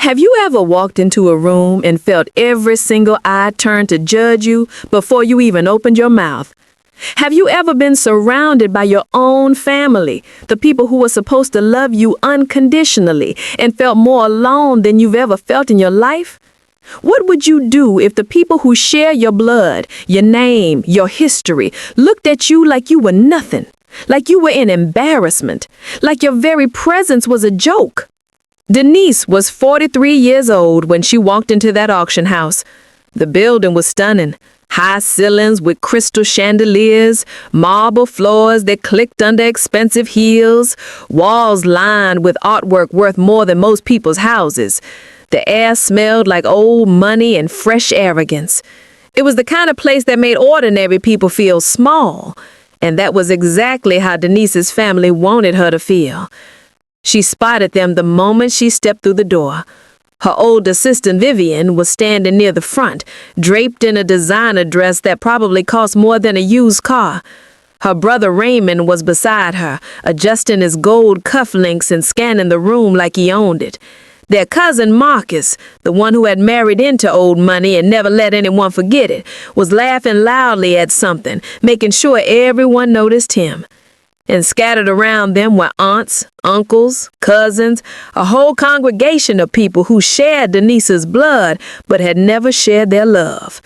Have you ever walked into a room and felt every single eye turn to judge you before you even opened your mouth? Have you ever been surrounded by your own family, the people who were supposed to love you unconditionally, and felt more alone than you've ever felt in your life? What would you do if the people who share your blood, your name, your history, looked at you like you were nothing, like you were an embarrassment, like your very presence was a joke? Denise was 43 years old when she walked into that auction house. The building was stunning. High ceilings with crystal chandeliers, marble floors that clicked under expensive heels, walls lined with artwork worth more than most people's houses. The air smelled like old money and fresh arrogance. It was the kind of place that made ordinary people feel small, and that was exactly how Denise's family wanted her to feel. She spotted them the moment she stepped through the door. Her old assistant Vivian was standing near the front, draped in a designer dress that probably cost more than a used car. Her brother Raymond was beside her, adjusting his gold cufflinks and scanning the room like he owned it. Their cousin Marcus, the one who had married into old money and never let anyone forget it, was laughing loudly at something, making sure everyone noticed him. And scattered around them were aunts, uncles, cousins, a whole congregation of people who shared Denise's blood but had never shared their love.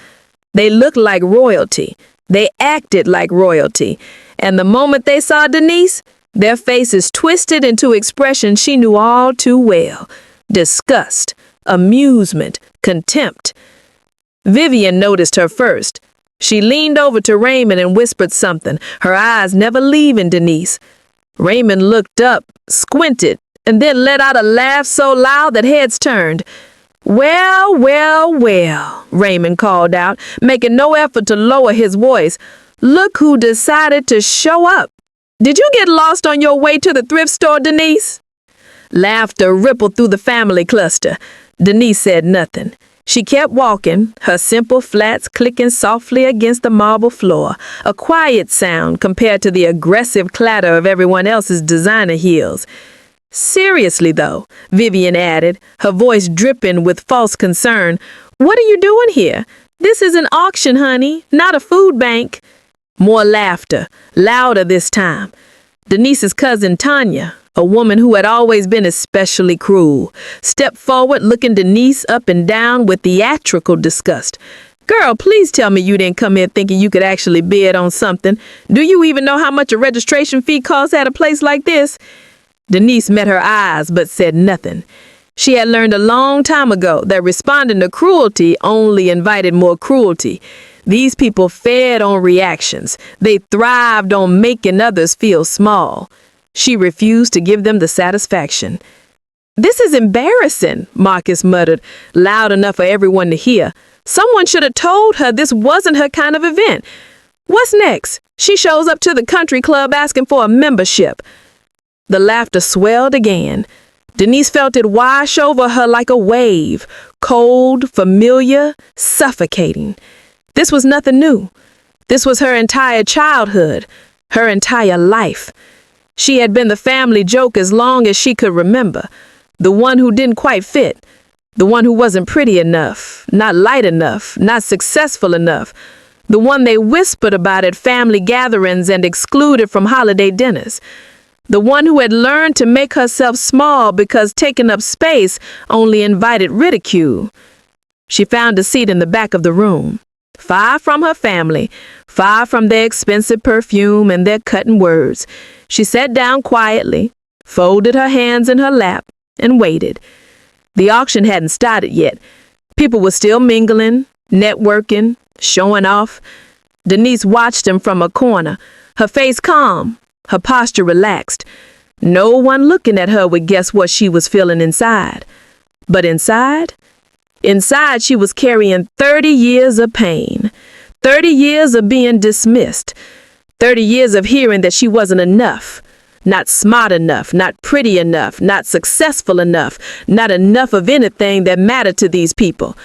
They looked like royalty. They acted like royalty. And the moment they saw Denise, their faces twisted into expressions she knew all too well. Disgust, amusement, contempt. Vivian noticed her first. She leaned over to Raymond and whispered something, her eyes never leaving Denise. Raymond looked up, squinted, and then let out a laugh so loud that heads turned. "Well, well, well," Raymond called out, making no effort to lower his voice. "Look who decided to show up. Did you get lost on your way to the thrift store, Denise?" Laughter rippled through the family cluster. Denise said nothing. She kept walking, her simple flats clicking softly against the marble floor, a quiet sound compared to the aggressive clatter of everyone else's designer heels. "Seriously, though," Vivian added, her voice dripping with false concern, "what are you doing here? This is an auction, honey, not a food bank." More laughter, louder this time. Denise's cousin Tanya, a woman who had always been especially cruel, stepped forward looking Denise up and down with theatrical disgust. "Girl, please tell me you didn't come here thinking you could actually bid on something. Do you even know how much a registration fee costs at a place like this?" Denise met her eyes but said nothing. She had learned a long time ago that responding to cruelty only invited more cruelty. These people fed on reactions. They thrived on making others feel small. She refused to give them the satisfaction. "This is embarrassing," Marcus muttered, loud enough for everyone to hear. "Someone should have told her this wasn't her kind of event. What's next? She shows up to the country club asking for a membership." The laughter swelled again. Denise felt it wash over her like a wave, cold, familiar, suffocating. This was nothing new. This was her entire childhood, her entire life. She had been the family joke as long as she could remember, the one who didn't quite fit, the one who wasn't pretty enough, not light enough, not successful enough, the one they whispered about at family gatherings and excluded from holiday dinners, the one who had learned to make herself small because taking up space only invited ridicule. She found a seat in the back of the room, far from her family, far from their expensive perfume and their cutting words. She sat down quietly, folded her hands in her lap, and waited. The auction hadn't started yet. People were still mingling, networking, showing off. Denise watched them from a corner, her face calm, her posture relaxed. No one looking at her would guess what she was feeling inside. But inside she was carrying 30 years of pain, 30 years of being dismissed, 30 years of hearing that she wasn't enough, not smart enough, not pretty enough, not successful enough, not enough of anything that mattered to these people.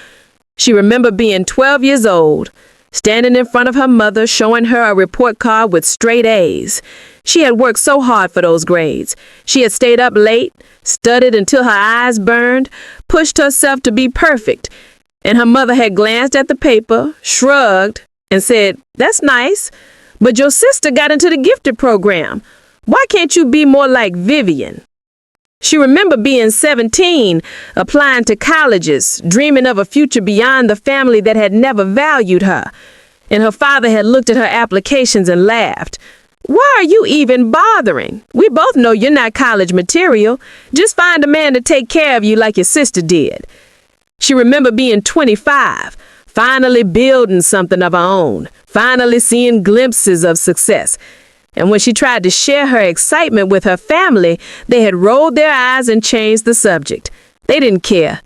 She remembered being 12 years old, standing in front of her mother, showing her a report card with straight A's. She had worked so hard for those grades. She had stayed up late, studied until her eyes burned, pushed herself to be perfect. And her mother had glanced at the paper, shrugged, and said, "That's nice, but your sister got into the gifted program. Why can't you be more like Vivian?" She remembered being 17, applying to colleges, dreaming of a future beyond the family that had never valued her. And her father had looked at her applications and laughed. "Why are you even bothering? We both know you're not college material. Just find a man to take care of you like your sister did." She remembered being 25, finally building something of her own, finally seeing glimpses of success. And when she tried to share her excitement with her family, they had rolled their eyes and changed the subject. They didn't care.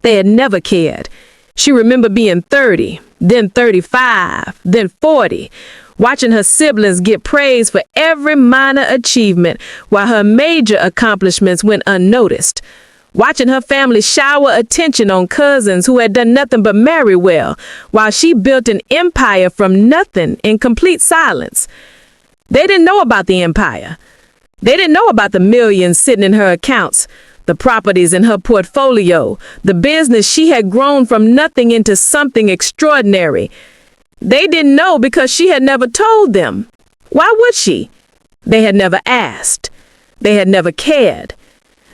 They had never cared. She remembered being 30, then 35, then 40, watching her siblings get praise for every minor achievement while her major accomplishments went unnoticed. Watching her family shower attention on cousins who had done nothing but marry well, while she built an empire from nothing in complete silence. They didn't know about the empire. They didn't know about the millions sitting in her accounts, the properties in her portfolio, the business she had grown from nothing into something extraordinary. They didn't know because she had never told them. Why would she? They had never asked. They had never cared.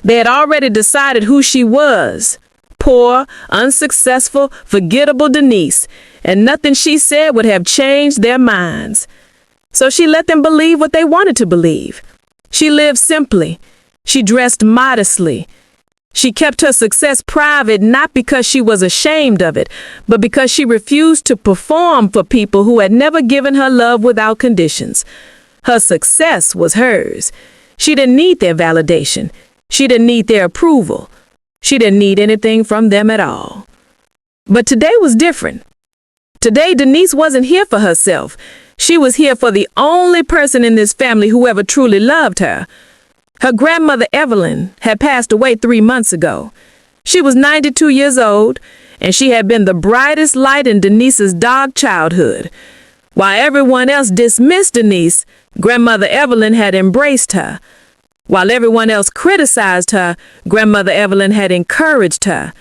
They had already decided who she was. Poor, unsuccessful, forgettable Denise, and nothing she said would have changed their minds. So she let them believe what they wanted to believe. She lived simply. She dressed modestly. She kept her success private not because she was ashamed of it, but because she refused to perform for people who had never given her love without conditions. Her success was hers. She didn't need their validation. She didn't need their approval. She didn't need anything from them at all. But today was different. Today, Denise wasn't here for herself. She was here for the only person in this family who ever truly loved her. Her grandmother, Evelyn, had passed away 3 months ago. She was 92 years old, and she had been the brightest light in Denise's dark childhood. While everyone else dismissed Denise, Grandmother Evelyn had embraced her. While everyone else criticized her, Grandmother Evelyn had encouraged her.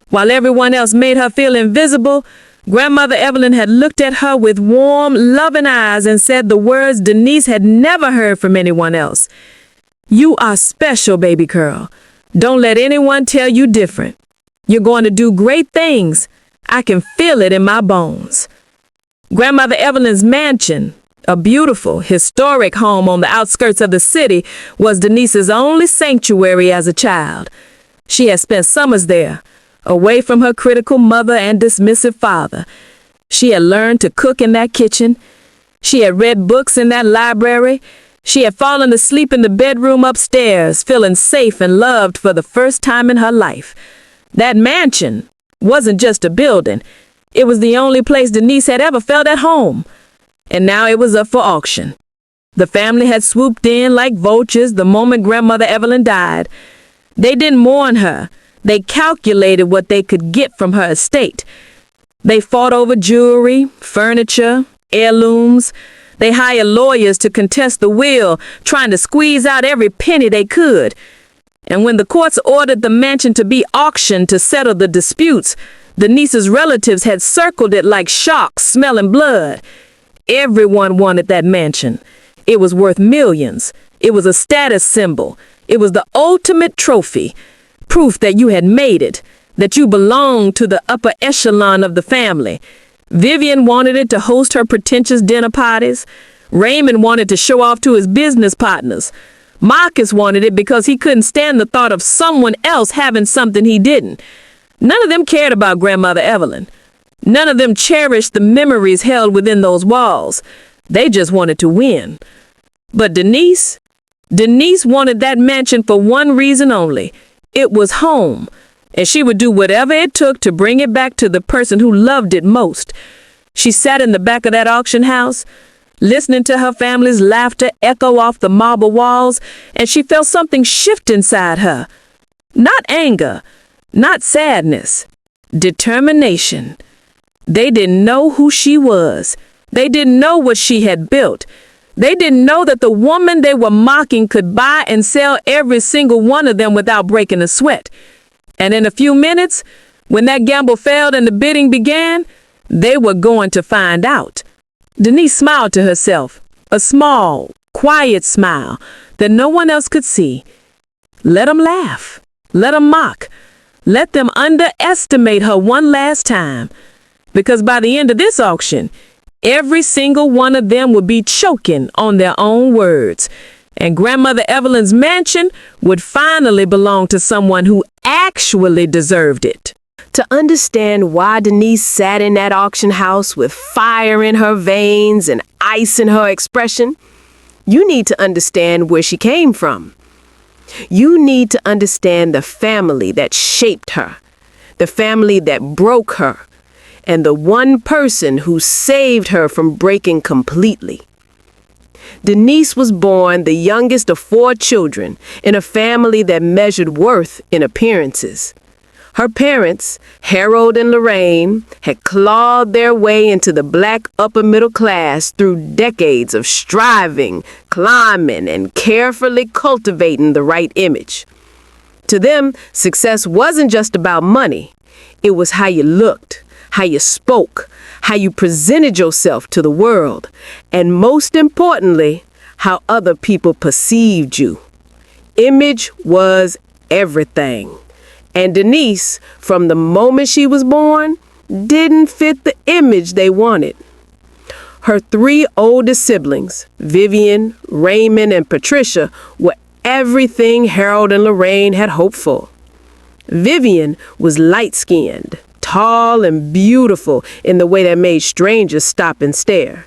While everyone else made her feel invisible, Grandmother Evelyn had looked at her with warm, loving eyes and said the words Denise had never heard from anyone else. "You are special, baby girl. Don't let anyone tell you different. You're going to do great things. I can feel it in my bones." Grandmother Evelyn's mansion, a beautiful, historic home on the outskirts of the city, was Denise's only sanctuary as a child. She had spent summers there, away from her critical mother and dismissive father. She had learned to cook in that kitchen. She had read books in that library. She had fallen asleep in the bedroom upstairs, feeling safe and loved for the first time in her life. That mansion wasn't just a building. It was the only place Denise had ever felt at home. And now it was up for auction. The family had swooped in like vultures the moment Grandmother Evelyn died. They didn't mourn her. They calculated what they could get from her estate. They fought over jewelry, furniture, heirlooms. They hired lawyers to contest the will, trying to squeeze out every penny they could. And when the courts ordered the mansion to be auctioned to settle the disputes, Denise's relatives had circled it like sharks smelling blood. Everyone wanted that mansion. It was worth millions. It was a status symbol. It was the ultimate trophy. Proof that you had made it, that you belonged to the upper echelon of the family. Vivian wanted it to host her pretentious dinner parties. Raymond wanted to show off to his business partners. Marcus wanted it because he couldn't stand the thought of someone else having something he didn't. None of them cared about Grandmother Evelyn. None of them cherished the memories held within those walls. They just wanted to win. But Denise wanted that mansion for one reason only. It was home, and she would do whatever it took to bring it back to the person who loved it most. She sat in the back of that auction house, listening to her family's laughter echo off the marble walls, and she felt something shift inside her. Not anger, not sadness, determination. They didn't know who she was. They didn't know what she had built. They didn't know that the woman they were mocking could buy and sell every single one of them without breaking a sweat. And in a few minutes, when that gamble failed and the bidding began, they were going to find out. Denise smiled to herself, a small, quiet smile that no one else could see. Let them laugh. Let them mock. Let them underestimate her one last time. Because by the end of this auction, every single one of them would be choking on their own words. And Grandmother Evelyn's mansion would finally belong to someone who actually deserved it. To understand why Denise sat in that auction house with fire in her veins and ice in her expression, you need to understand where she came from. You need to understand the family that shaped her, the family that broke her, and the one person who saved her from breaking completely. Denise was born the youngest of 4 children in a family that measured worth in appearances. Her parents, Harold and Lorraine, had clawed their way into the black upper middle class through decades of striving, climbing, and carefully cultivating the right image. To them, success wasn't just about money. It was how you looked, how you spoke, how you presented yourself to the world, and most importantly, how other people perceived you. Image was everything. And Denise, from the moment she was born, didn't fit the image they wanted. Her 3 oldest siblings, Vivian, Raymond, and Patricia, were everything Harold and Lorraine had hoped for. Vivian was light-skinned, tall and beautiful in the way that made strangers stop and stare.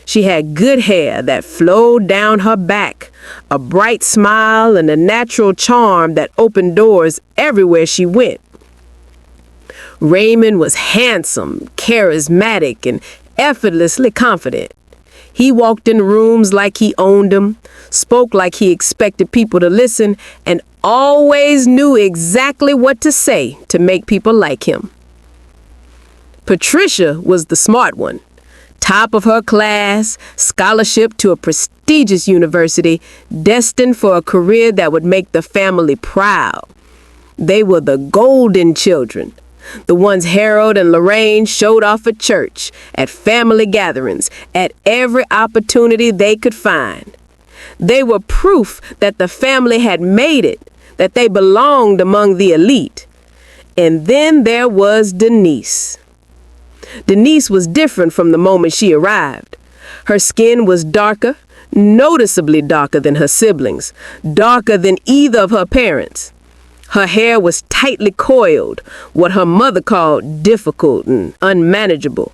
She had good hair that flowed down her back, a bright smile, and a natural charm that opened doors everywhere she went. Raymond was handsome, charismatic, and effortlessly confident. He walked in rooms like he owned them, spoke like he expected people to listen, and always knew exactly what to say to make people like him. Patricia was the smart one. Top of her class, scholarship to a prestigious university, destined for a career that would make the family proud. They were the golden children, the ones Harold and Lorraine showed off at church, at family gatherings, at every opportunity they could find. They were proof that the family had made it, that they belonged among the elite. And then there was Denise. Denise was different from the moment she arrived. Her skin was darker, noticeably darker than her siblings, darker than either of her parents. Her hair was tightly coiled, what her mother called difficult and unmanageable.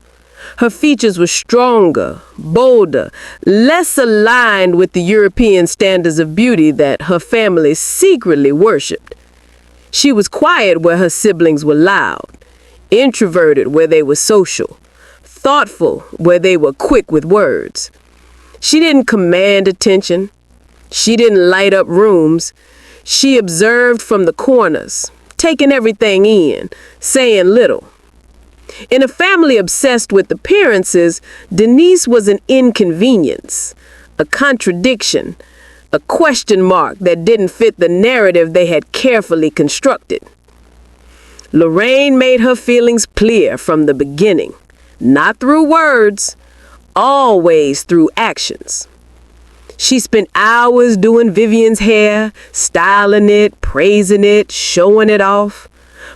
Her features were stronger, bolder, less aligned with the European standards of beauty that her family secretly worshipped. She was quiet where her siblings were loud, introverted where they were social, thoughtful where they were quick with words. She didn't command attention. She didn't light up rooms. She observed from the corners, taking everything in, saying little. In a family obsessed with appearances, Denise was an inconvenience, a contradiction, a question mark that didn't fit the narrative they had carefully constructed. Lorraine made her feelings clear from the beginning, not through words, always through actions. She spent hours doing Vivian's hair, styling it, praising it, showing it off.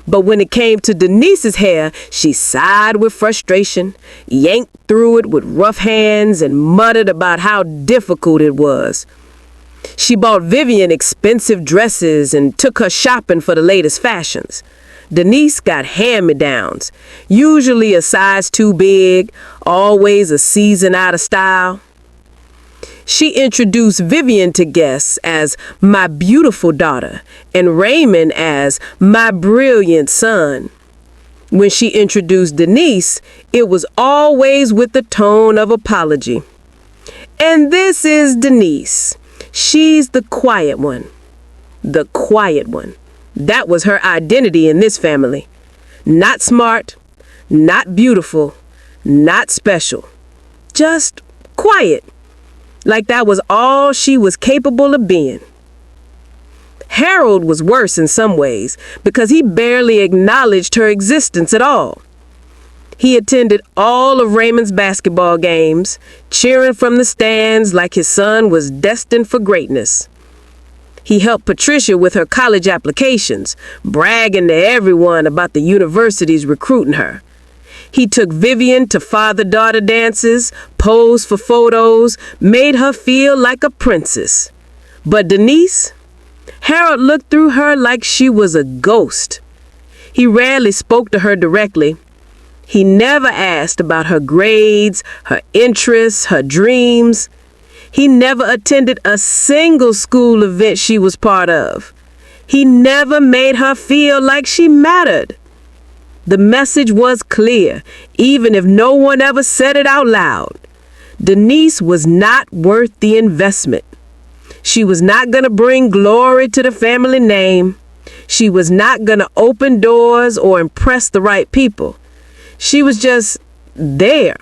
But when it came to Denise's hair, she sighed with frustration, yanked through it with rough hands, and muttered about how difficult it was. She bought Vivian expensive dresses and took her shopping for the latest fashions. Denise got hand-me-downs, usually a size too big, always a season out of style. She introduced Vivian to guests as my beautiful daughter and Raymond as my brilliant son. When she introduced Denise, it was always with the tone of apology. And this is Denise. She's the quiet one. The quiet one. That was her identity in this family. Not smart, not beautiful, not special. Just quiet. like that was all she was capable of being. Harold was worse in some ways because he barely acknowledged her existence at all. He attended all of Raymond's basketball games, cheering from the stands like his son was destined for greatness. He helped Patricia with her college applications, bragging to everyone about the universities recruiting her. He took Vivian to father-daughter dances, posed for photos, made her feel like a princess. But Denise, Harold looked through her like she was a ghost. He rarely spoke to her directly. He never asked about her grades, her interests, her dreams. He never attended a single school event she was part of. He never made her feel like she mattered. The message was clear, even if no one ever said it out loud. Denise was not worth the investment. She was not going to bring glory to the family name. She was not going to open doors or impress the right people. She was just there,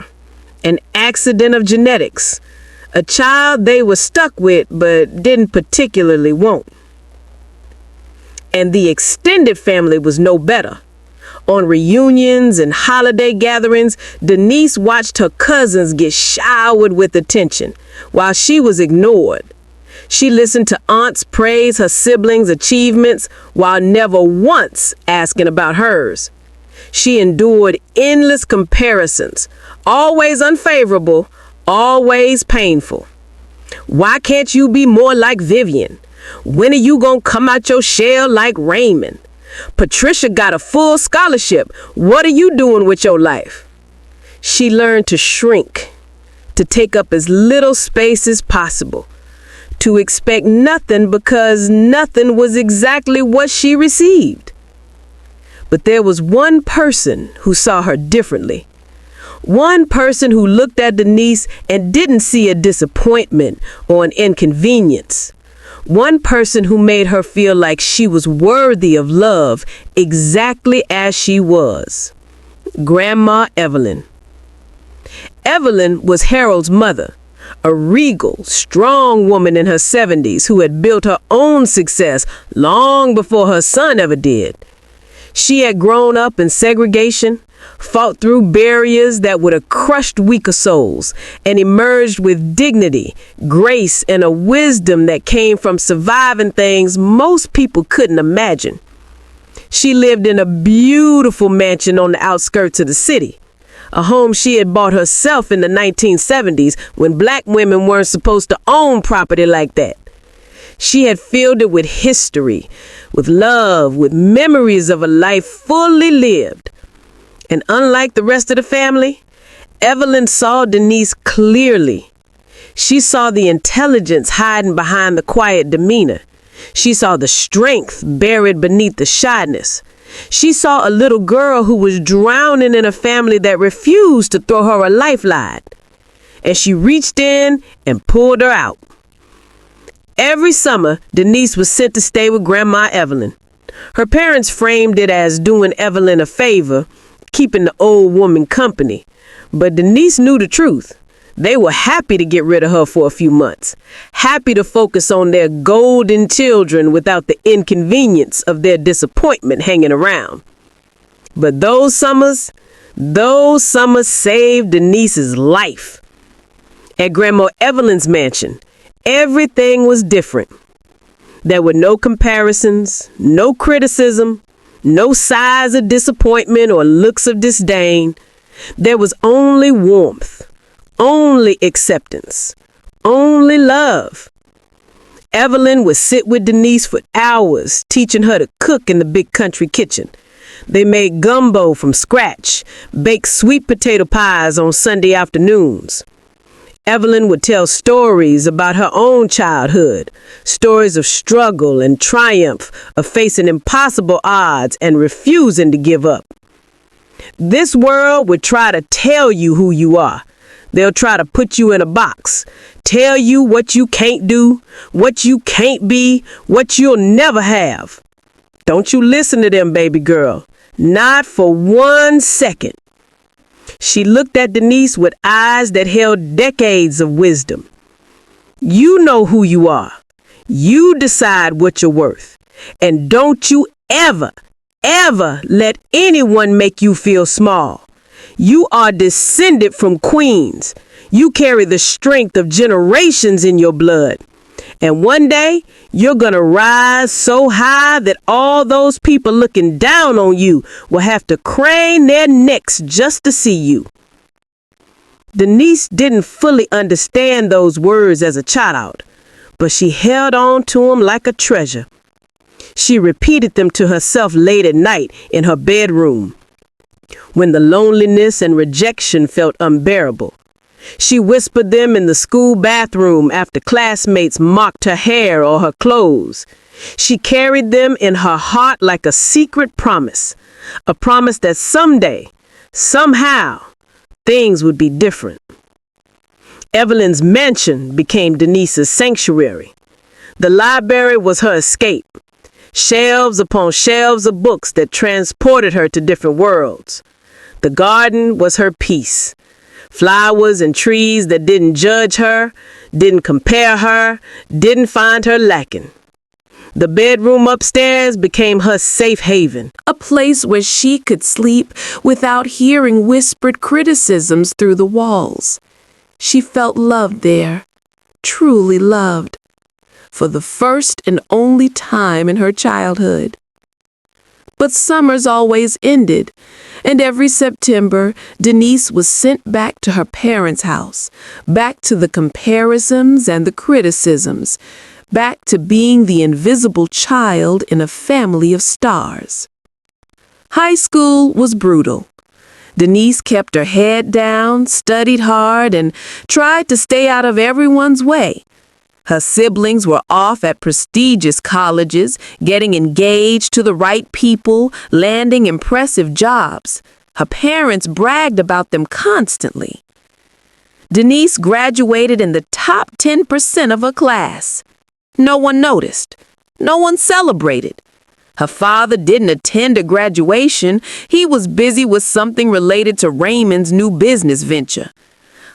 an accident of genetics, a child they were stuck with but didn't particularly want. And the extended family was no better. On reunions and holiday gatherings, Denise watched her cousins get showered with attention while she was ignored. She listened to aunts praise her siblings' achievements while never once asking about hers. She endured endless comparisons, always unfavorable, always painful. Why can't you be more like Vivian? When are you gonna come out your shell like Raymond? Patricia got a full scholarship. What are you doing with your life? She learned to shrink, to take up as little space as possible, to expect nothing because nothing was exactly what she received. But there was one person who saw her differently. One person who looked at Denise and didn't see a disappointment or an inconvenience. One person who made her feel like she was worthy of love exactly as she was. Grandma Evelyn. Evelyn was Harold's mother, a regal, strong woman in her 70s who had built her own success long before her son ever did. She had grown up in segregation, fought through barriers that would have crushed weaker souls, and emerged with dignity, grace, and a wisdom that came from surviving things most people couldn't imagine. She lived in a beautiful mansion on the outskirts of the city, a home she had bought herself in the 1970s when black women weren't supposed to own property like that. She had filled it with history, with love, with memories of a life fully lived. And unlike the rest of the family, Evelyn saw Denise clearly. She saw the intelligence hiding behind the quiet demeanor. She saw the strength buried beneath the shyness. She saw a little girl who was drowning in a family that refused to throw her a lifeline. And she reached in and pulled her out. Every summer, Denise was sent to stay with Grandma Evelyn. Her parents framed it as doing Evelyn a favor, keeping the old woman company. But Denise knew the truth. They were happy to get rid of her for a few months, happy to focus on their golden children without the inconvenience of their disappointment hanging around. But those summers saved Denise's life. At Grandma Evelyn's mansion, everything was different. There were no comparisons, no criticism, no sighs of disappointment or looks of disdain. There was only warmth, only acceptance, only love. Evelyn would sit with Denise for hours, teaching her to cook in the big country kitchen. They made gumbo from scratch, baked sweet potato pies on Sunday afternoons. Evelyn would tell stories about her own childhood, stories of struggle and triumph, of facing impossible odds and refusing to give up. This world would try to tell you who you are. They'll try to put you in a box, tell you what you can't do, what you can't be, what you'll never have. Don't you listen to them, baby girl. Not for 1 second. She looked at Denise with eyes that held decades of wisdom. You know who you are. You decide what you're worth. And don't you ever let anyone make you feel small. You are descended from queens. You carry the strength of generations in your blood. And one day, you're going to rise so high that all those people looking down on you will have to crane their necks just to see you. Denise didn't fully understand those words as a child, but she held on to them like a treasure. She repeated them to herself late at night in her bedroom. When the loneliness and rejection felt unbearable, she whispered them in the school bathroom after classmates mocked her hair or her clothes. She carried them in her heart like a secret promise, a promise that someday, somehow, things would be different. Evelyn's mansion became Denise's sanctuary. The library was her escape. Shelves upon shelves of books that transported her to different worlds. The garden was her peace. Flowers and trees that didn't judge her, didn't compare her, didn't find her lacking. The bedroom upstairs became her safe haven. A place where she could sleep without hearing whispered criticisms through the walls. She felt loved there, truly loved, for the first and only time in her childhood. But summers always ended, and every September, Denise was sent back to her parents' house, back to the comparisons and the criticisms, back to being the invisible child in a family of stars. High school was brutal. Denise kept her head down, studied hard, and tried to stay out of everyone's way. Her siblings were off at prestigious colleges, getting engaged to the right people, landing impressive jobs. Her parents bragged about them constantly. Denise graduated in the top 10% of her class. No one noticed. No one celebrated. Her father didn't attend a graduation. He was busy with something related to Raymond's new business venture.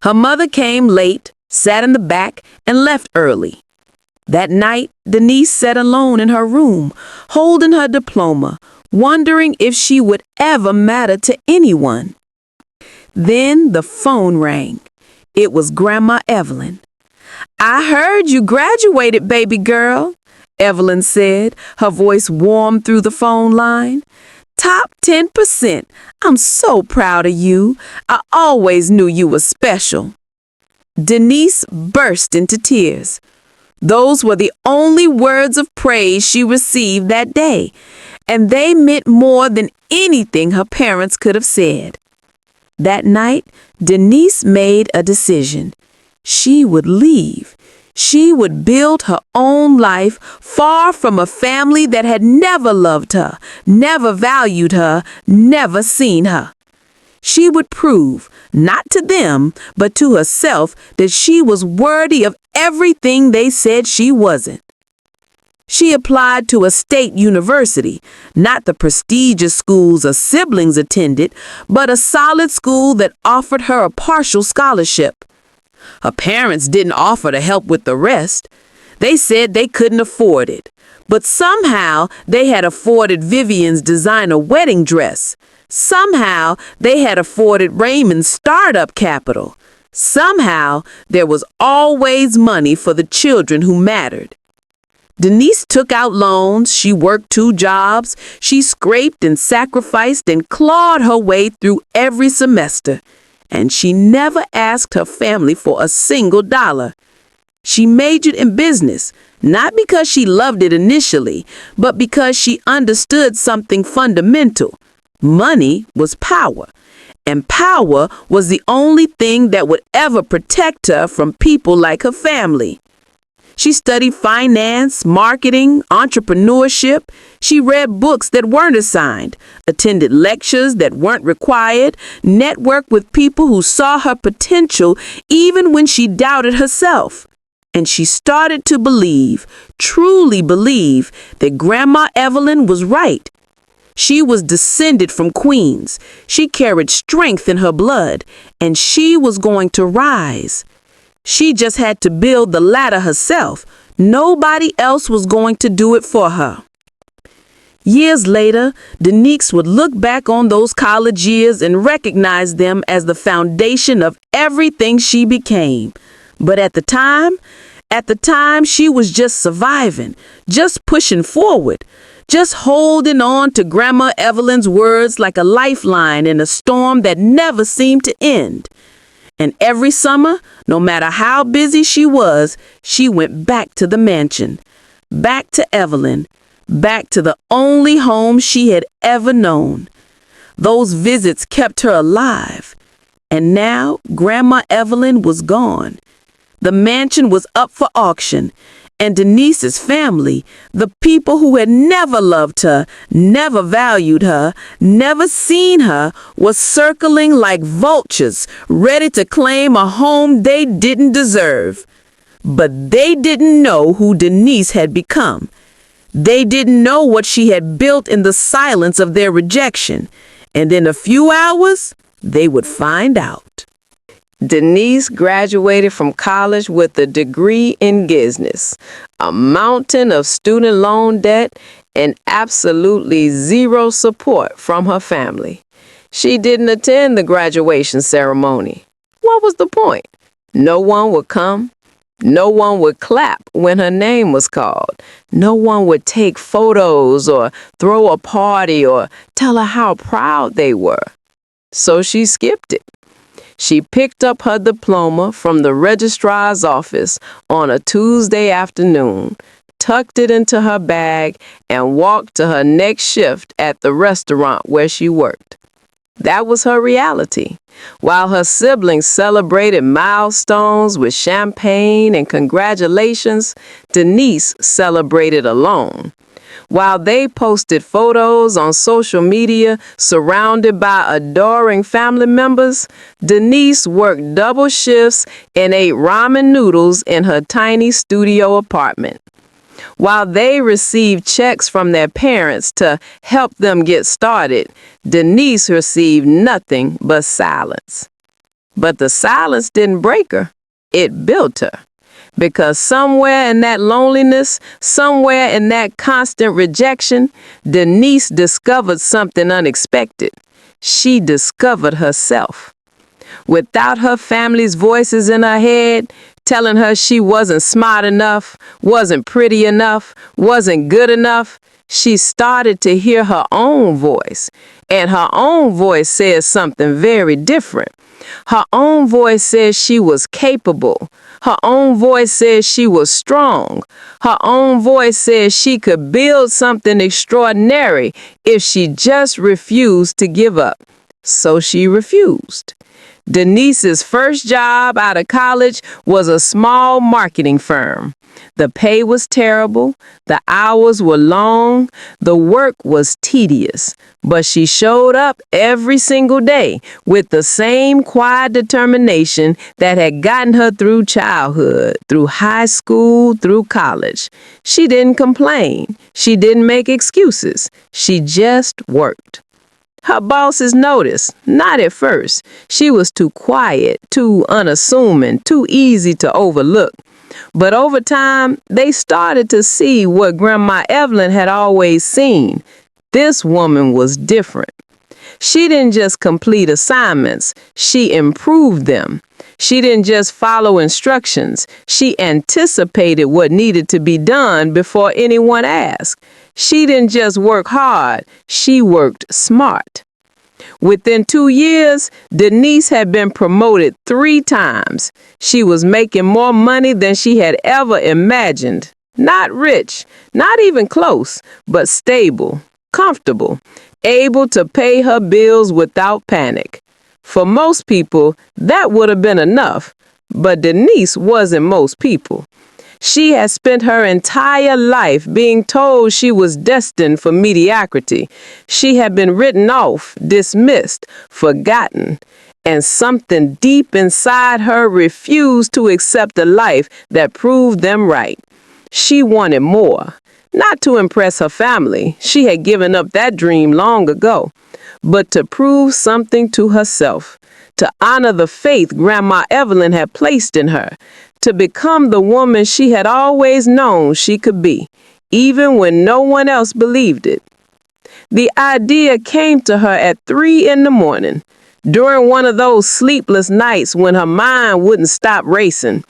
Her mother came late, sat in the back, and left early. That night, Denise sat alone in her room, holding her diploma, wondering if she would ever matter to anyone. Then the phone rang. It was Grandma Evelyn. "I heard you graduated, baby girl," Evelyn said, her voice warm through the phone line. "Top 10%. I'm so proud of you. I always knew you were special." Denise burst into tears. Those were the only words of praise she received that day, and they meant more than anything her parents could have said. That night, Denise made a decision. She would leave. She would build her own life far from a family that had never loved her, never valued her, never seen her. She would prove, not to them, but to herself, that she was worthy of everything they said she wasn't. She applied to a state university, not the prestigious schools her siblings attended, but a solid school that offered her a partial scholarship. Her parents didn't offer to help with the rest. They said they couldn't afford it. But somehow they had afforded Vivian's designer wedding dress. Somehow they had afforded Raymond's startup capital. Somehow there was always money for the children who mattered. Denise took out loans, she worked 2 jobs, she scraped and sacrificed and clawed her way through every semester. And she never asked her family for a single dollar. She majored in business, not because she loved it initially, but because she understood something fundamental. Money was power, and power was the only thing that would ever protect her from people like her family. She studied finance, marketing, entrepreneurship. She read books that weren't assigned, attended lectures that weren't required, networked with people who saw her potential even when she doubted herself. And she started to believe, truly believe, that Grandma Evelyn was right. She was descended from queens. She carried strength in her blood, and she was going to rise. She just had to build the ladder herself. Nobody else was going to do it for her. Years later, Denise would look back on those college years and recognize them as the foundation of everything she became. But at the time, she was just surviving, just pushing forward, just holding on to Grandma Evelyn's words like a lifeline in a storm that never seemed to end. And every summer, no matter how busy she was, she went back to the mansion, back to Evelyn, back to the only home she had ever known. Those visits kept her alive. And now Grandma Evelyn was gone. The mansion was up for auction, and Denise's family, the people who had never loved her, never valued her, never seen her, was circling like vultures, ready to claim a home they didn't deserve. But they didn't know who Denise had become. They didn't know what she had built in the silence of their rejection. And in a few hours, they would find out. Denise graduated from college with a degree in business, a mountain of student loan debt, and absolutely zero support from her family. She didn't attend the graduation ceremony. What was the point? No one would come. No one would clap when her name was called. No one would take photos or throw a party or tell her how proud they were. So she skipped it. She picked up her diploma from the registrar's office on a Tuesday afternoon, tucked it into her bag, and walked to her next shift at the restaurant where she worked. That was her reality. While her siblings celebrated milestones with champagne and congratulations, Denise celebrated alone. While they posted photos on social media surrounded by adoring family members, Denise worked double shifts and ate ramen noodles in her tiny studio apartment. While they received checks from their parents to help them get started, Denise received nothing but silence. But the silence didn't break her, it built her. Because somewhere in that loneliness, somewhere in that constant rejection, Denise discovered something unexpected. She discovered herself. Without her family's voices in her head, telling her she wasn't smart enough, wasn't pretty enough, wasn't good enough, she started to hear her own voice. And her own voice says something very different. Her own voice says she was capable. Her own voice says she was strong. Her own voice says she could build something extraordinary if she just refused to give up. So she refused. Denise's first job out of college was a small marketing firm. The pay was terrible, the hours were long, the work was tedious, but she showed up every single day with the same quiet determination that had gotten her through childhood, through high school, through college. She didn't complain. She didn't make excuses. She just worked. Her bosses noticed, not at first. She was too quiet, too unassuming, too easy to overlook. But over time, they started to see what Grandma Evelyn had always seen. This woman was different. She didn't just complete assignments, she improved them. She didn't just follow instructions, she anticipated what needed to be done before anyone asked. She didn't just work hard, she worked smart. Within 2 years, Denise had been promoted 3 times. She was making more money than she had ever imagined. Not rich, not even close, but stable, comfortable, able to pay her bills without panic. For most people, that would have been enough, but Denise wasn't most people. She had spent her entire life being told she was destined for mediocrity. She had been written off, dismissed, forgotten, and something deep inside her refused to accept a life that proved them right. She wanted more. Not to impress her family, she had given up that dream long ago, but to prove something to herself, to honor the faith Grandma Evelyn had placed in her, to become the woman she had always known she could be, even when no one else believed it. The idea came to her at 3 in the morning, during one of those sleepless nights when her mind wouldn't stop racing.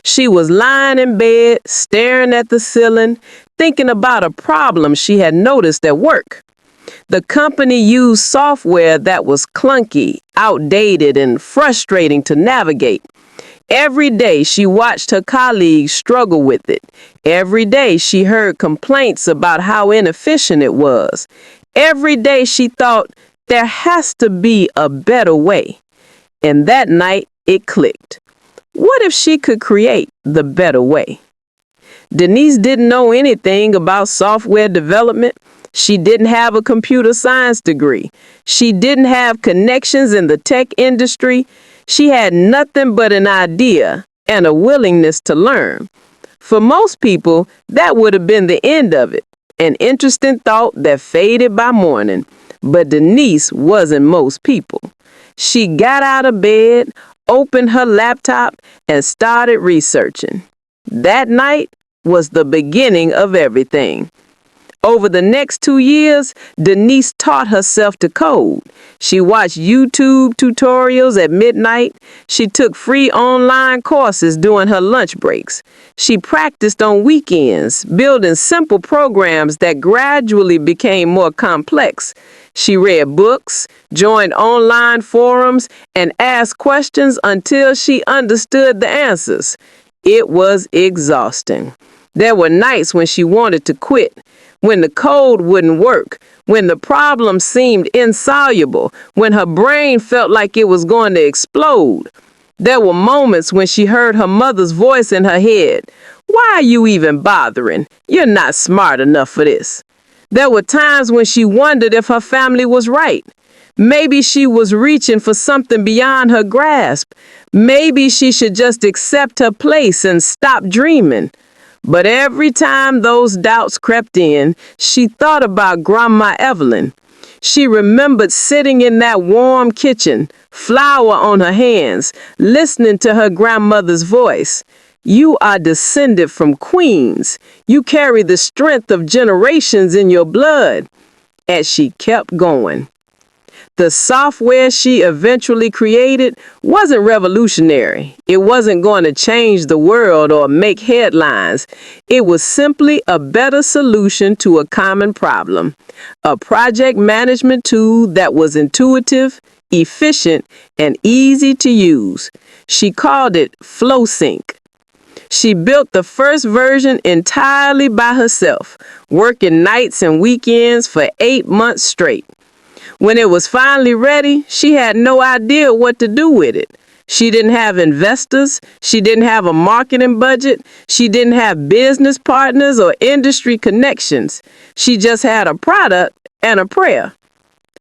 She was lying in bed, staring at the ceiling, thinking about a problem she had noticed at work. The company used software that was clunky, outdated, and frustrating to navigate. Every day she watched her colleagues struggle with it. Every day she heard complaints about how inefficient it was. Every day she thought, there has to be a better way. And that night it clicked. What if she could create the better way? Denise didn't know anything about software development. She didn't have a computer science degree. She didn't have connections in the tech industry. She had nothing but an idea and a willingness to learn. For most people, that would have been the end of it, an interesting thought that faded by morning. But Denise wasn't most people. She got out of bed, opened her laptop, and started researching. That night was the beginning of everything. Over the next 2 years, Denise taught herself to code. She watched YouTube tutorials at midnight. She took free online courses during her lunch breaks. She practiced on weekends, building simple programs that gradually became more complex. She read books, joined online forums, and asked questions until she understood the answers. It was exhausting. There were nights when she wanted to quit, when the code wouldn't work, when the problem seemed insoluble, when her brain felt like it was going to explode. There were moments when she heard her mother's voice in her head. Why are you even bothering? You're not smart enough for this. There were times when she wondered if her family was right. Maybe she was reaching for something beyond her grasp. Maybe she should just accept her place and stop dreaming. But every time those doubts crept in, she thought about Grandma Evelyn. She remembered sitting in that warm kitchen, flour on her hands, listening to her grandmother's voice. You are descended from queens. You carry the strength of generations in your blood. As she kept going. The software she eventually created wasn't revolutionary. It wasn't going to change the world or make headlines. It was simply a better solution to a common problem. A project management tool that was intuitive, efficient, and easy to use. She called it FlowSync. She built the first version entirely by herself, working nights and weekends for 8 months straight. When it was finally ready, she had no idea what to do with it. She didn't have investors. She didn't have a marketing budget. She didn't have business partners or industry connections. She just had a product and a prayer.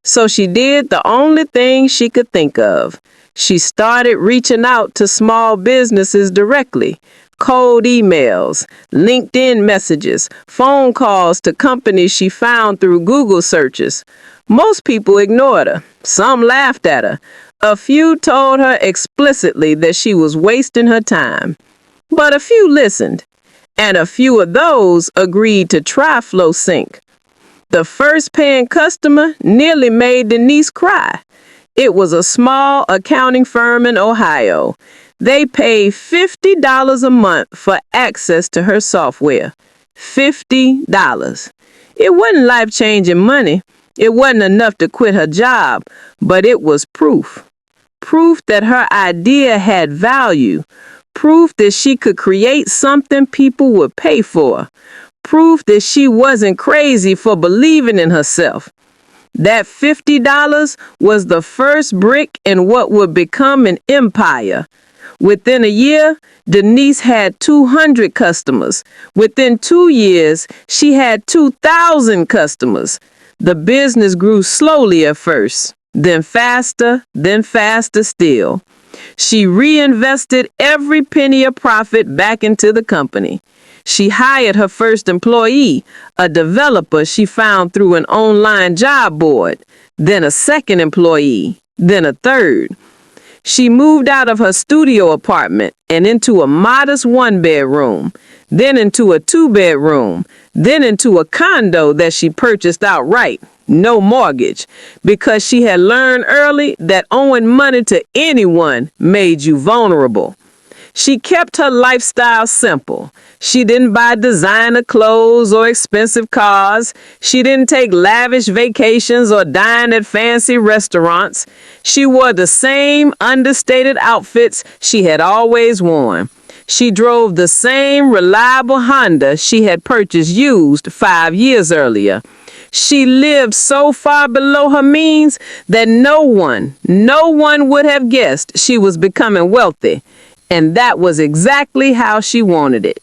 So she did the only thing she could think of. She started reaching out to small businesses directly. Cold emails, LinkedIn messages, phone calls to companies she found through Google searches. Most people ignored her. Some laughed at her. A few told her explicitly that she was wasting her time. But a few listened, and a few of those agreed to try FlowSync. The first paying customer nearly made Denise cry. It was a small accounting firm in Ohio. They paid $50 a month for access to her software. $50. It wasn't life-changing money. It wasn't enough to quit her job, but it was proof. Proof that her idea had value. Proof that she could create something people would pay for. Proof that she wasn't crazy for believing in herself. That $50 was the first brick in what would become an empire. Within a year, Denise had 200 customers. Within 2 years, she had 2,000 customers. The business grew slowly at first, then faster still. She reinvested every penny of profit back into the company. She hired her first employee, a developer she found through an online job board, then a second employee, then a third. She moved out of her studio apartment and into a modest one-bedroom, then into a two-bedroom, then into a condo that she purchased outright, no mortgage, because she had learned early that owing money to anyone made you vulnerable. She kept her lifestyle simple. She didn't buy designer clothes or expensive cars. She didn't take lavish vacations or dine at fancy restaurants. She wore the same understated outfits she had always worn. She drove the same reliable Honda she had purchased used 5 years earlier. She lived so far below her means that no one would have guessed she was becoming wealthy. And that was exactly how she wanted it.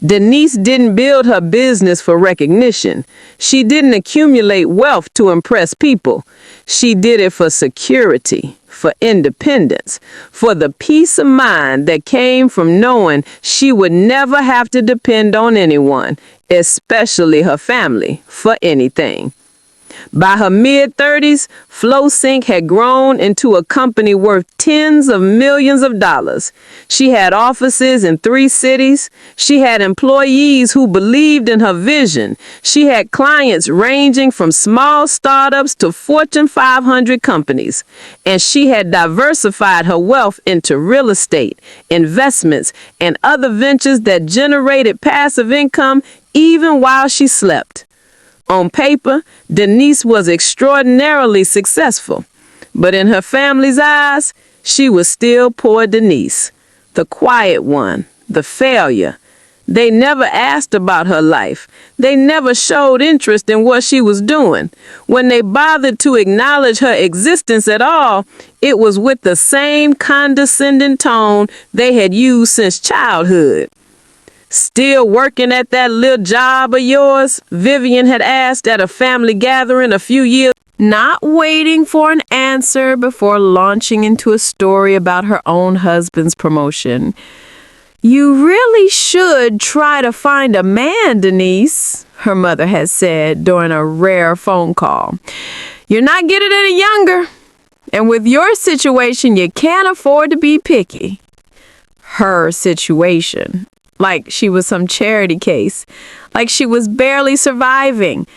Denise didn't build her business for recognition. She didn't accumulate wealth to impress people. She did it for security, for independence, for the peace of mind that came from knowing she would never have to depend on anyone, especially her family, for anything. By her mid-30s, FlowSync had grown into a company worth tens of millions of dollars. She had offices in 3 cities. She had employees who believed in her vision. She had clients ranging from small startups to Fortune 500 companies. And she had diversified her wealth into real estate, investments, and other ventures that generated passive income even while she slept. On paper, Denise was extraordinarily successful, but in her family's eyes, she was still poor Denise, the quiet one, the failure. They never asked about her life. They never showed interest in what she was doing. When they bothered to acknowledge her existence at all, it was with the same condescending tone they had used since childhood. "Still working at that little job of yours?" Vivian had asked at a family gathering a few years, not waiting for an answer before launching into a story about her own husband's promotion. "You really should try to find a man, Denise," her mother had said during a rare phone call. "You're not getting any younger, and with your situation, you can't afford to be picky." Her situation. Like she was some charity case, like she was barely surviving,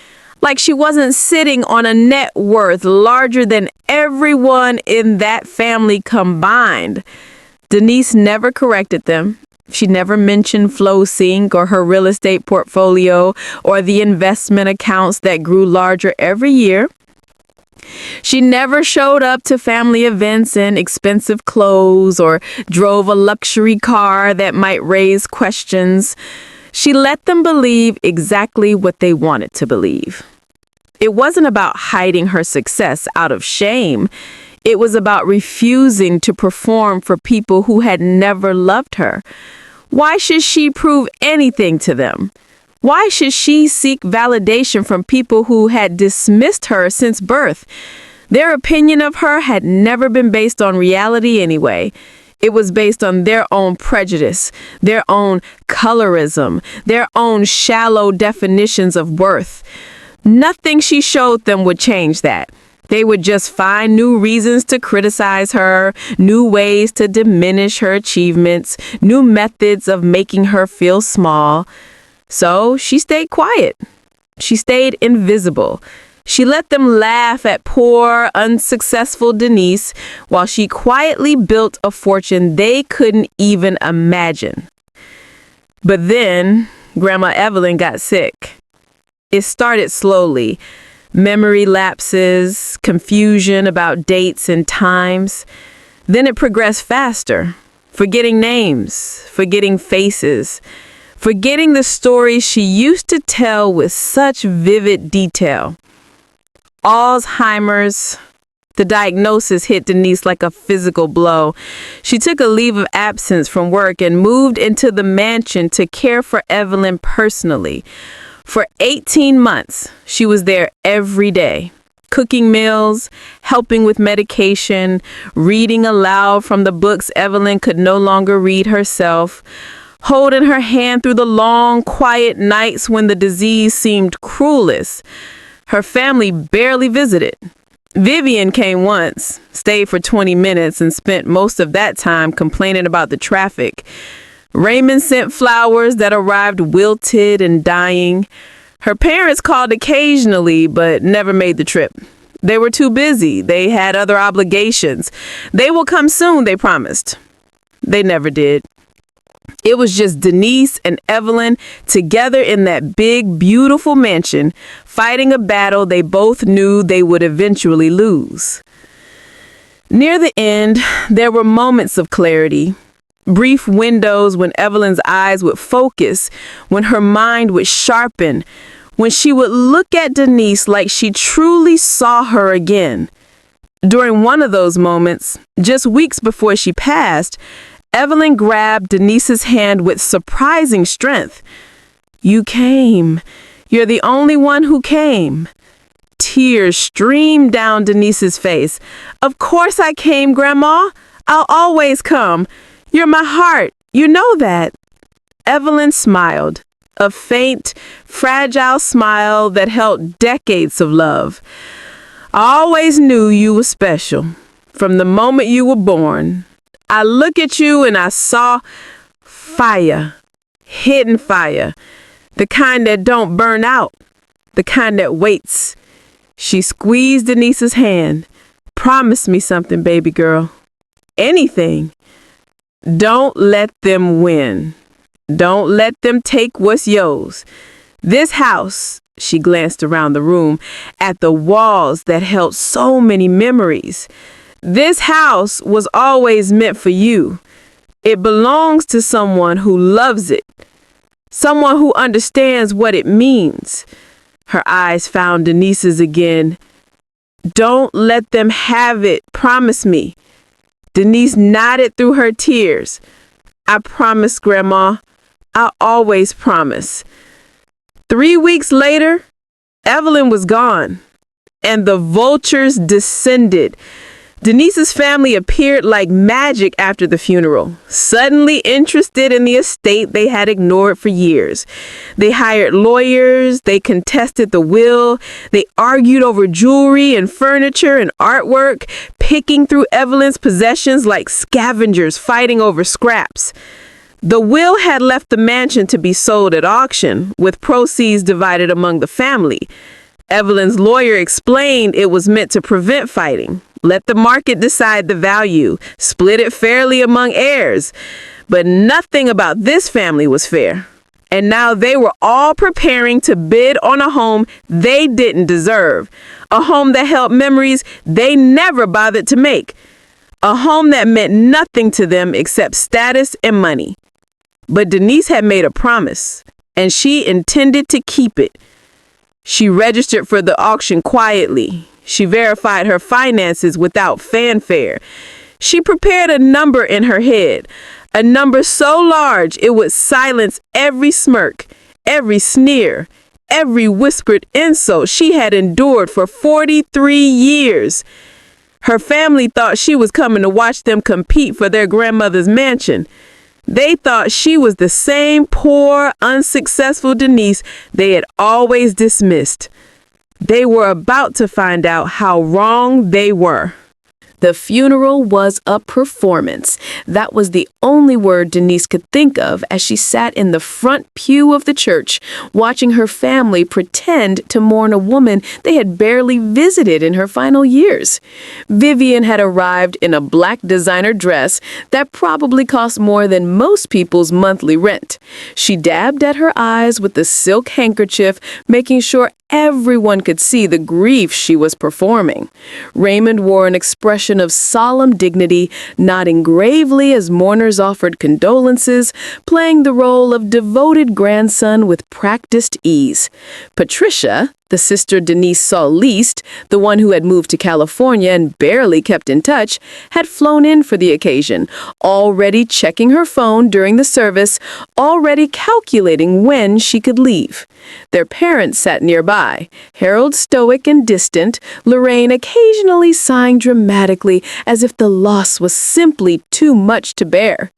like she wasn't sitting on a net worth larger than everyone in that family combined. Denise never corrected them. She never mentioned FlowSync or her real estate portfolio or the investment accounts that grew larger every year. She never showed up to family events in expensive clothes or drove a luxury car that might raise questions. She let them believe exactly what they wanted to believe. It wasn't about hiding her success out of shame. It was about refusing to perform for people who had never loved her. Why should she prove anything to them? Why should she seek validation from people who had dismissed her since birth? Their opinion of her had never been based on reality anyway. It was based on their own prejudice, their own colorism, their own shallow definitions of worth. Nothing she showed them would change that. They would just find new reasons to criticize her, new ways to diminish her achievements, new methods of making her feel small. So she stayed quiet. She stayed invisible. She let them laugh at poor, unsuccessful Denise while she quietly built a fortune they couldn't even imagine. But then Grandma Evelyn got sick. It started slowly. Memory lapses, confusion about dates and times. Then it progressed faster. Forgetting names, forgetting faces, forgetting the stories she used to tell with such vivid detail. Alzheimer's. The diagnosis hit Denise like a physical blow. She took a leave of absence from work and moved into the mansion to care for Evelyn personally. For 18 months, she was there every day, cooking meals, helping with medication, reading aloud from the books Evelyn could no longer read herself. holding her hand through the long, quiet nights when the disease seemed cruelest. Her family barely visited. Vivian came once, stayed for 20 minutes, and spent most of that time complaining about the traffic. Raymond sent flowers that arrived wilted and dying. Her parents called occasionally, but never made the trip. They were too busy. They had other obligations. They will come soon, they promised. They never did. It was just Denise and Evelyn together in that big, beautiful mansion, fighting a battle they both knew they would eventually lose. Near the end, there were moments of clarity. Brief windows when Evelyn's eyes would focus, when her mind would sharpen, when she would look at Denise like she truly saw her again. During one of those moments, just weeks before she passed, Evelyn grabbed Denise's hand with surprising strength. "You came. You're the only one who came." Tears streamed down Denise's face. "Of course I came, Grandma. I'll always come. You're my heart. You know that." Evelyn smiled, a faint, fragile smile that held decades of love. "I always knew you were special, from the moment you were born. I look at you and I saw fire, hidden fire, the kind that don't burn out, the kind that waits." She squeezed Denise's hand. "Promise me something, baby girl. Anything. Don't let them win. Don't let them take what's yours. This house," she glanced around the room at the walls that held so many memories. "This house was always meant for you. It belongs to someone who loves it, someone who understands what it means." Her eyes found Denise's again. "Don't let them have it. Promise me." Denise nodded through her tears. "I promise, Grandma. I'll always promise." 3 weeks later, Evelyn was gone, and the vultures descended. Denise's family appeared like magic after the funeral, suddenly interested in the estate they had ignored for years. They hired lawyers, they contested the will, they argued over jewelry and furniture and artwork, picking through Evelyn's possessions like scavengers fighting over scraps. The will had left the mansion to be sold at auction, with proceeds divided among the family. Evelyn's lawyer explained it was meant to prevent fighting. Let the market decide the value, split it fairly among heirs. But nothing about this family was fair. And now they were all preparing to bid on a home they didn't deserve. A home that held memories they never bothered to make. A home that meant nothing to them except status and money. But Denise had made a promise, and she intended to keep it. She registered for the auction quietly. She verified her finances without fanfare. She prepared a number in her head, a number so large it would silence every smirk, every sneer, every whispered insult she had endured for 43 years. Her family thought she was coming to watch them compete for their grandmother's mansion. They thought she was the same poor, unsuccessful Denise they had always dismissed. They were about to find out how wrong they were. The funeral was a performance. That was the only word Denise could think of as she sat in the front pew of the church, watching her family pretend to mourn a woman they had barely visited in her final years. Vivian had arrived in a black designer dress that probably cost more than most people's monthly rent. She dabbed at her eyes with the silk handkerchief, making sure everyone could see the grief she was performing. Raymond wore an expression of solemn dignity, nodding gravely as mourners offered condolences, playing the role of devoted grandson with practiced ease. Patricia, The sister Denise saw least, the one who had moved to California and barely kept in touch, had flown in for the occasion, already checking her phone during the service, already calculating when she could leave. Their parents sat nearby, Harold stoic and distant, Lorraine occasionally sighing dramatically as if the loss was simply too much to bear.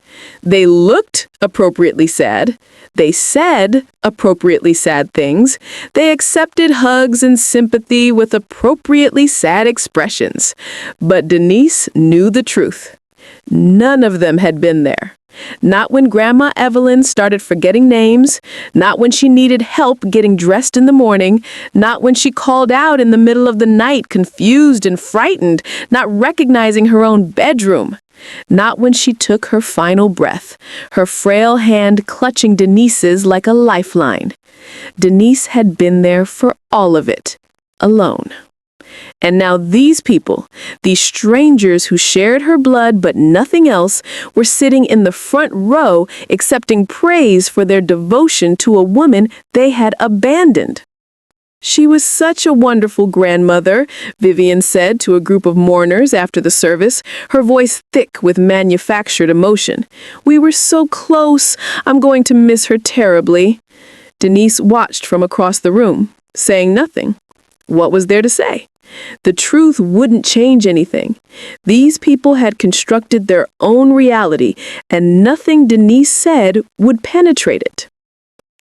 They looked appropriately sad. They said appropriately sad things. They accepted hugs and sympathy with appropriately sad expressions. But Denise knew the truth. None of them had been there. Not when Grandma Evelyn started forgetting names, not when she needed help getting dressed in the morning, not when she called out in the middle of the night, confused and frightened, not recognizing her own bedroom. Not when she took her final breath, her frail hand clutching Denise's like a lifeline. Denise had been there for all of it, alone. And now these people, these strangers who shared her blood but nothing else, were sitting in the front row accepting praise for their devotion to a woman they had abandoned. "She was such a wonderful grandmother," Vivian said to a group of mourners after the service, her voice thick with manufactured emotion. "We were so close. I'm going to miss her terribly." Denise watched from across the room, saying nothing. What was there to say? The truth wouldn't change anything. These people had constructed their own reality, and nothing Denise said would penetrate it.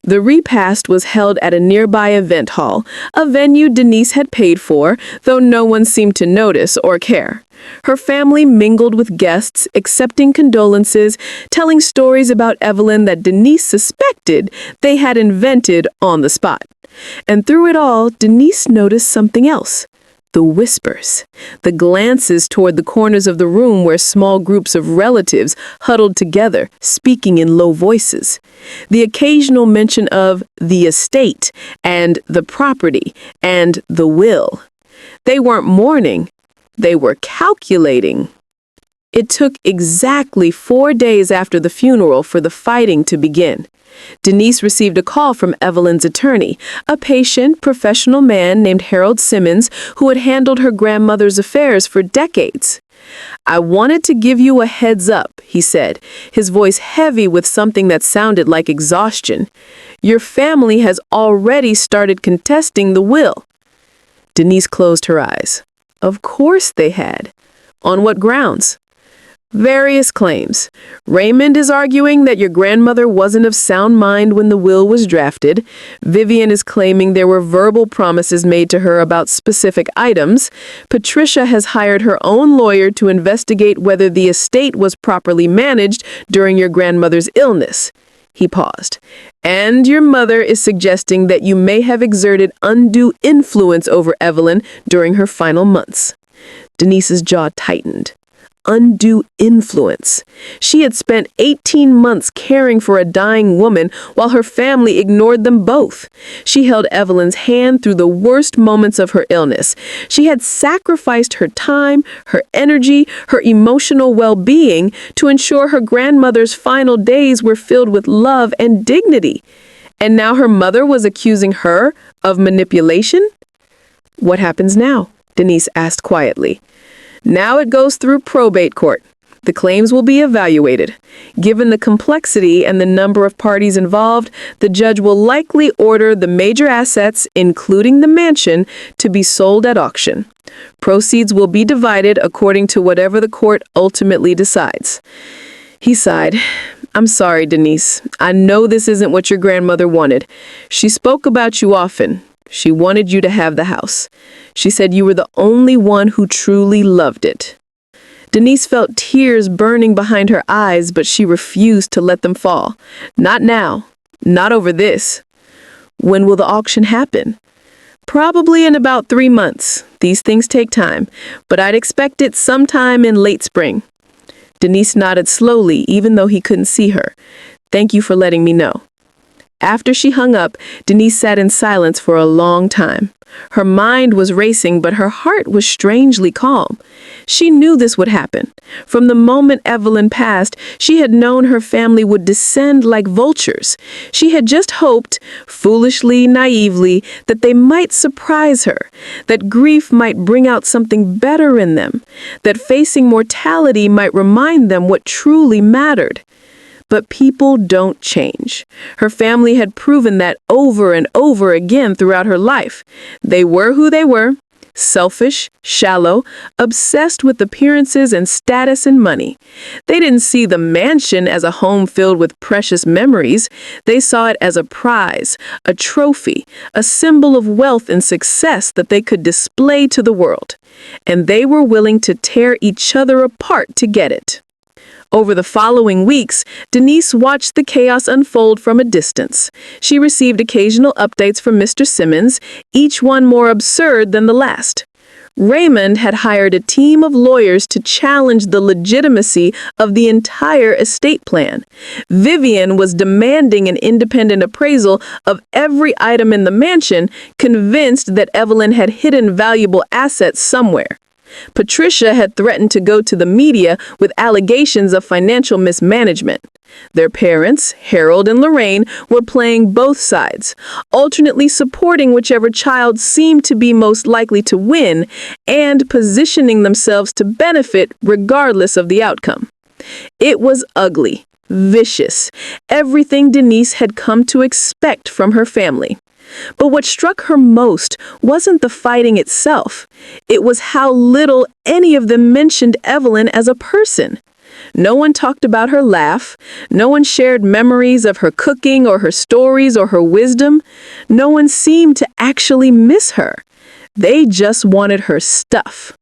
The repast was held at a nearby event hall, a venue Denise had paid for, though no one seemed to notice or care. Her family mingled with guests, accepting condolences, telling stories about Evelyn that Denise suspected they had invented on the spot. And through it all, Denise noticed something else. The whispers, the glances toward the corners of the room where small groups of relatives huddled together, speaking in low voices. The occasional mention of the estate and the property and the will. They weren't mourning, they were calculating. It took exactly 4 days after the funeral for the fighting to begin. Denise received a call from Evelyn's attorney, a patient, professional man named Harold Simmons who had handled her grandmother's affairs for decades. "I wanted to give you a heads up," he said, his voice heavy with something that sounded like exhaustion. "Your family has already started contesting the will." Denise closed her eyes. Of course they had. On what grounds? Various claims. Raymond is arguing that your grandmother wasn't of sound mind when the will was drafted. Vivian is claiming there were verbal promises made to her about specific items. Patricia has hired her own lawyer to investigate whether the estate was properly managed during your grandmother's illness. He paused. And your mother is suggesting that you may have exerted undue influence over Evelyn during her final months. Denise's jaw tightened. Undue influence. She had spent 18 months caring for a dying woman while her family ignored them both. She held Evelyn's hand through the worst moments of her illness. She had sacrificed her time, her energy, her emotional well-being to ensure her grandmother's final days were filled with love and dignity. And now her mother was accusing her of manipulation? "What happens now?" Denise asked quietly. "Now it goes through probate court. The claims will be evaluated. Given the complexity and the number of parties involved, the judge will likely order the major assets, including the mansion, to be sold at auction. Proceeds will be divided according to whatever the court ultimately decides." He sighed. "I'm sorry, Denise. I know this isn't what your grandmother wanted. She spoke about you often. She wanted you to have the house. She said you were the only one who truly loved it." Denise felt tears burning behind her eyes, but she refused to let them fall. "Not now. Not over this." "When will the auction happen?" "Probably in about 3 months. These things take time, but I'd expect it sometime in late spring." Denise nodded slowly, even though he couldn't see her. "Thank you for letting me know." After she hung up, Denise sat in silence for a long time. Her mind was racing, but her heart was strangely calm. She knew this would happen. From the moment Evelyn passed, she had known her family would descend like vultures. She had just hoped, foolishly, naively, that they might surprise her, that grief might bring out something better in them, that facing mortality might remind them what truly mattered. But people don't change. Her family had proven that over and over again throughout her life. They were who they were, selfish, shallow, obsessed with appearances and status and money. They didn't see the mansion as a home filled with precious memories. They saw it as a prize, a trophy, a symbol of wealth and success that they could display to the world. And they were willing to tear each other apart to get it. Over the following weeks, Denise watched the chaos unfold from a distance. She received occasional updates from Mr. Simmons, each one more absurd than the last. Raymond had hired a team of lawyers to challenge the legitimacy of the entire estate plan. Vivian was demanding an independent appraisal of every item in the mansion, convinced that Evelyn had hidden valuable assets somewhere. Patricia had threatened to go to the media with allegations of financial mismanagement. Their parents, Harold and Lorraine, were playing both sides, alternately supporting whichever child seemed to be most likely to win and positioning themselves to benefit regardless of the outcome. It was ugly, vicious, everything Denise had come to expect from her family. But what struck her most wasn't the fighting itself. It was how little any of them mentioned Evelyn as a person. No one talked about her laugh. No one shared memories of her cooking or her stories or her wisdom. No one seemed to actually miss her. They just wanted her stuff.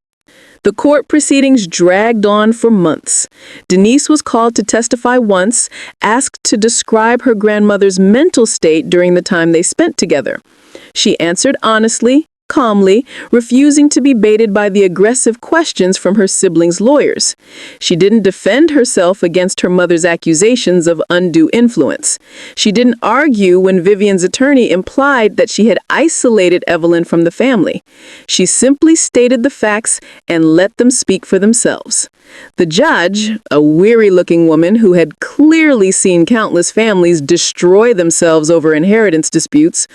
The court proceedings dragged on for months. Denise was called to testify once, asked to describe her grandmother's mental state during the time they spent together. She answered honestly, calmly, refusing to be baited by the aggressive questions from her siblings' lawyers. She didn't defend herself against her mother's accusations of undue influence. She didn't argue when Vivian's attorney implied that she had isolated Evelyn from the family. She simply stated the facts and let them speak for themselves. The judge, a weary-looking woman who had clearly seen countless families destroy themselves over inheritance disputes,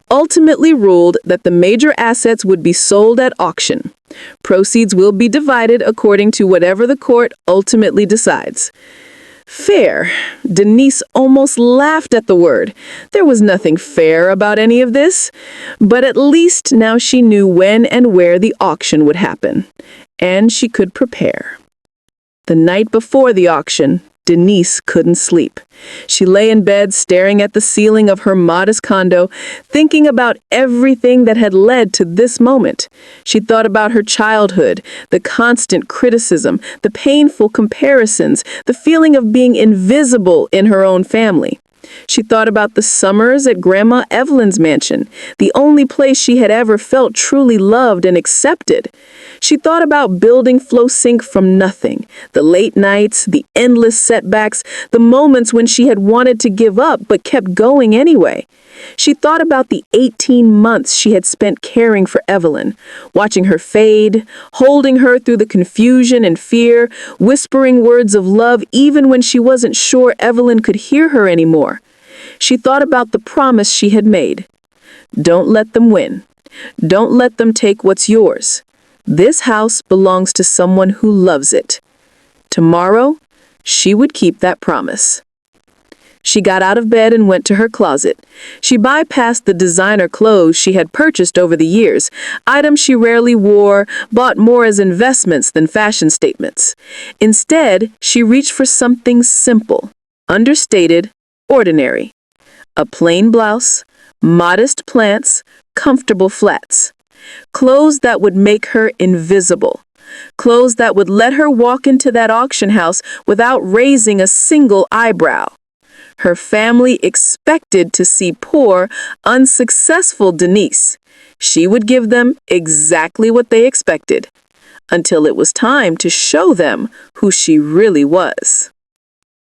ultimately ruled that the major assets would be sold at auction. Proceeds will be divided according to whatever the court ultimately decides. Fair. Denise almost laughed at the word. There was nothing fair about any of this. But at least now she knew when and where the auction would happen. And she could prepare. The night before the auction, Denise couldn't sleep. She lay in bed staring at the ceiling of her modest condo, thinking about everything that had led to this moment. She thought about her childhood, the constant criticism, the painful comparisons, the feeling of being invisible in her own family. She thought about the summers at Grandma Evelyn's mansion, the only place she had ever felt truly loved and accepted. She thought about building FlowSync from nothing, the late nights, the endless setbacks, the moments when she had wanted to give up but kept going anyway. She thought about the 18 months she had spent caring for Evelyn, watching her fade, holding her through the confusion and fear, whispering words of love even when she wasn't sure Evelyn could hear her anymore. She thought about the promise she had made. Don't let them win. Don't let them take what's yours. This house belongs to someone who loves it. Tomorrow, she would keep that promise. She got out of bed and went to her closet. She bypassed the designer clothes she had purchased over the years, items she rarely wore, bought more as investments than fashion statements. Instead, she reached for something simple, understated, ordinary. A plain blouse, modest plants, comfortable flats. Clothes that would make her invisible. Clothes that would let her walk into that auction house without raising a single eyebrow. Her family expected to see poor, unsuccessful Denise. She would give them exactly what they expected, until it was time to show them who she really was.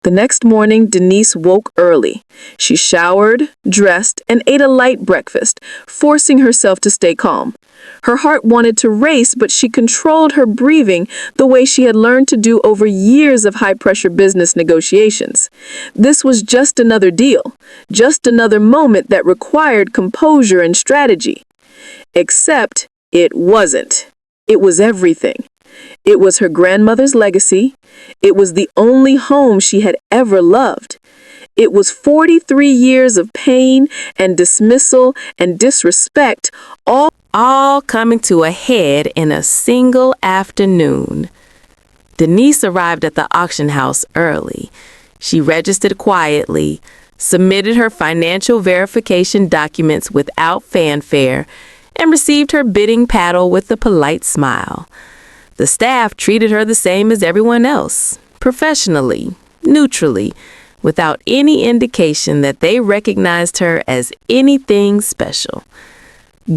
The next morning, Denise woke early. She showered, dressed, and ate a light breakfast, forcing herself to stay calm. Her heart wanted to race, but she controlled her breathing the way she had learned to do over years of high-pressure business negotiations. This was just another deal, just another moment that required composure and strategy. Except it wasn't. It was everything. It was her grandmother's legacy. It was the only home she had ever loved. It was 43 years of pain and dismissal and disrespect, all coming to a head in a single afternoon. Denise arrived at the auction house early. She registered quietly, submitted her financial verification documents without fanfare, and received her bidding paddle with a polite smile. The staff treated her the same as everyone else, professionally, neutrally, without any indication that they recognized her as anything special.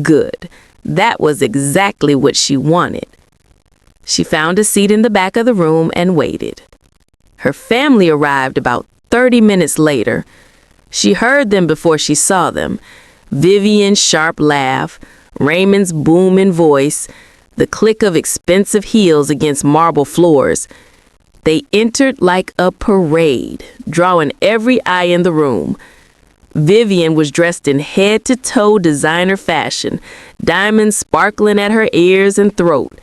Good. That was exactly what she wanted. She found a seat in the back of the room and waited. Her family arrived about 30 minutes later. She heard them before she saw them. Vivian's sharp laugh, Raymond's booming voice, the click of expensive heels against marble floors. They entered like a parade, drawing every eye in the room. Vivian was dressed in head-to-toe designer fashion, diamonds sparkling at her ears and throat.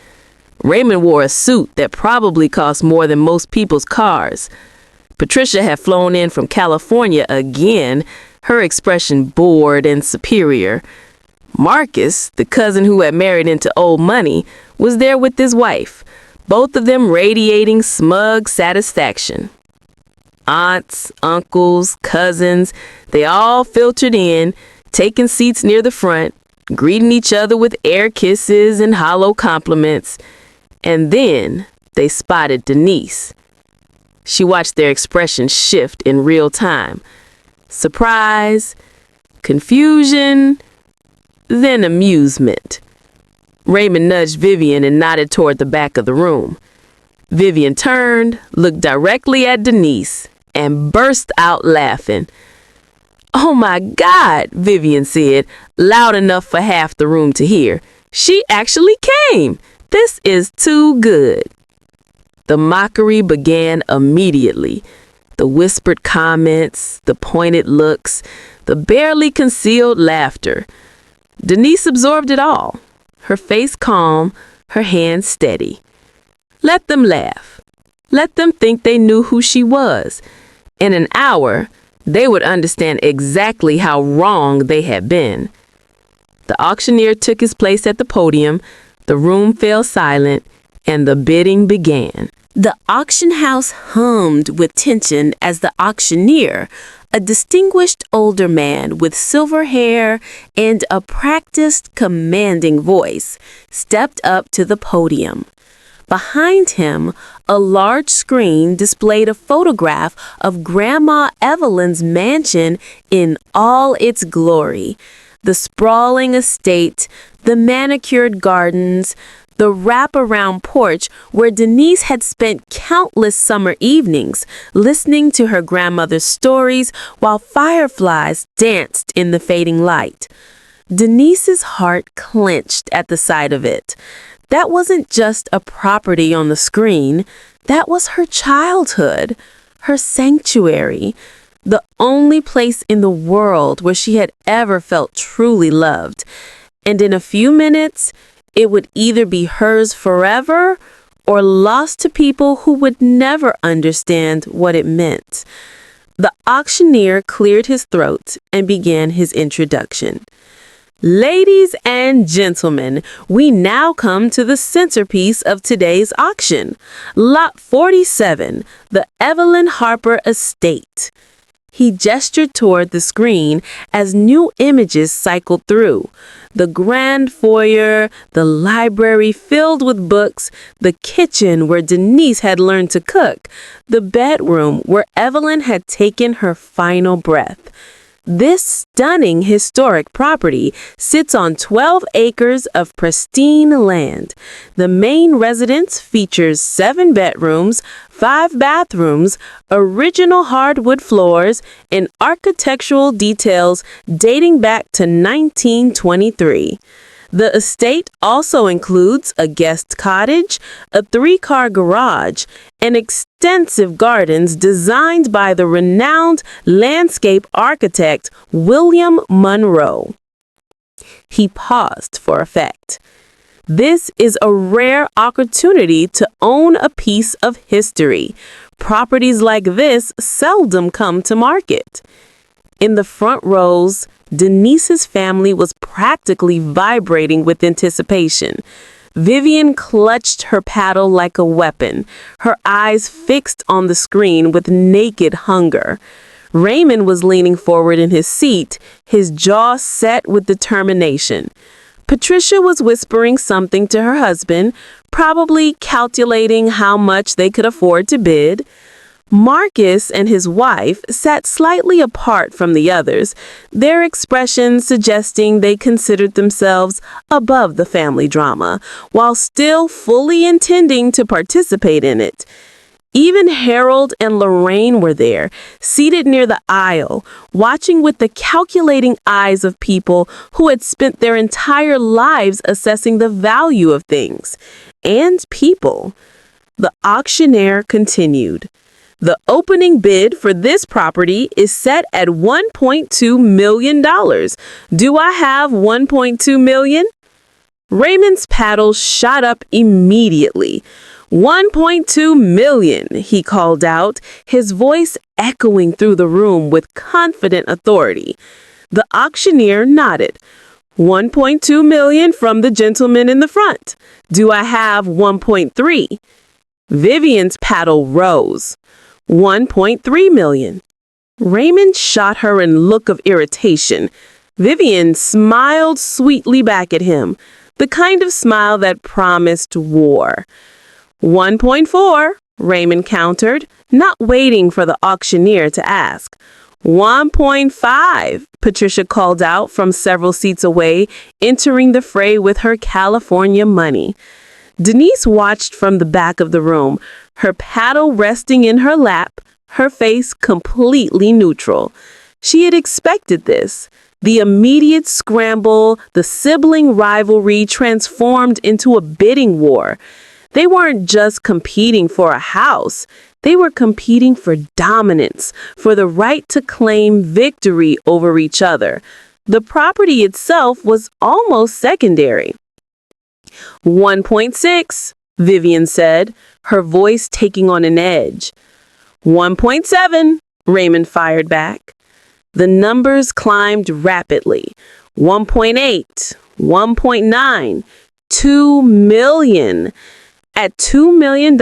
Raymond wore a suit that probably cost more than most people's cars. Patricia had flown in from California again, her expression bored and superior. Marcus, the cousin who had married into old money, was there with his wife, both of them radiating smug satisfaction. Aunts, uncles, cousins, they all filtered in, taking seats near the front, greeting each other with air kisses and hollow compliments. And then they spotted Denise. She watched their expressions shift in real time. Surprise, confusion, then amusement. Raymond nudged Vivian and nodded toward the back of the room. Vivian turned, looked directly at Denise, and burst out laughing. "Oh my God," Vivian said, loud enough for half the room to hear. "She actually came. This is too good." The mockery began immediately. The whispered comments, the pointed looks, the barely concealed laughter. Denise absorbed it all, her face calm, her hands steady. Let them laugh. Let them think they knew who she was. In an hour, they would understand exactly how wrong they had been. The auctioneer took his place at the podium, the room fell silent, and the bidding began. The auction house hummed with tension as the auctioneer, a distinguished older man with silver hair and a practiced, commanding voice, stepped up to the podium. Behind him, a large screen displayed a photograph of Grandma Evelyn's mansion in all its glory. The sprawling estate, the manicured gardens, the wraparound porch where Denise had spent countless summer evenings listening to her grandmother's stories while fireflies danced in the fading light. Denise's heart clenched at the sight of it. That wasn't just a property on the screen. That was her childhood, her sanctuary, the only place in the world where she had ever felt truly loved. And in a few minutes, it would either be hers forever or lost to people who would never understand what it meant. The auctioneer cleared his throat and began his introduction. Ladies and gentlemen, we now come to the centerpiece of today's auction. Lot 47, the Evelyn Harper Estate. He gestured toward the screen as new images cycled through. The grand foyer, the library filled with books, the kitchen where Denise had learned to cook, the bedroom where Evelyn had taken her final breath. This stunning historic property sits on 12 acres of pristine land. The main residence features 7 bedrooms, 5 bathrooms, original hardwood floors, and architectural details dating back to 1923. The estate also includes a guest cottage, a 3-car garage, and extensive gardens designed by the renowned landscape architect William Monroe. He paused for effect. This is a rare opportunity to own a piece of history. Properties like this seldom come to market. In the front rows, Denise's family was practically vibrating with anticipation. Vivian clutched her paddle like a weapon, her eyes fixed on the screen with naked hunger. Raymond was leaning forward in his seat, his jaw set with determination. Patricia was whispering something to her husband, probably calculating how much they could afford to bid. Marcus and his wife sat slightly apart from the others, their expressions suggesting they considered themselves above the family drama, while still fully intending to participate in it. Even Harold and Lorraine were there, seated near the aisle, watching with the calculating eyes of people who had spent their entire lives assessing the value of things and people. The auctioneer continued. The opening bid for this property is set at $1.2 million. Do I have $1.2 million? Raymond's paddle shot up immediately. $1.2 million, he called out, his voice echoing through the room with confident authority. The auctioneer nodded. $1.2 million from the gentleman in the front. Do I have 1.3? Vivian's paddle rose. 1.3 million. Raymond shot her a look of irritation. Vivian smiled sweetly back at him, the kind of smile that promised war. 1.4, Raymond countered, not waiting for the auctioneer to ask. 1.5, Patricia called out from several seats away, entering the fray with her California money. Denise watched from the back of the room, her paddle resting in her lap, her face completely neutral. She had expected this. The immediate scramble, the sibling rivalry transformed into a bidding war. They weren't just competing for a house. They were competing for dominance, for the right to claim victory over each other. The property itself was almost secondary. 1.6, Vivian said, her voice taking on an edge. 1.7, Raymond fired back. The numbers climbed rapidly. 1.8, 1.9, 2 million. At $2 million,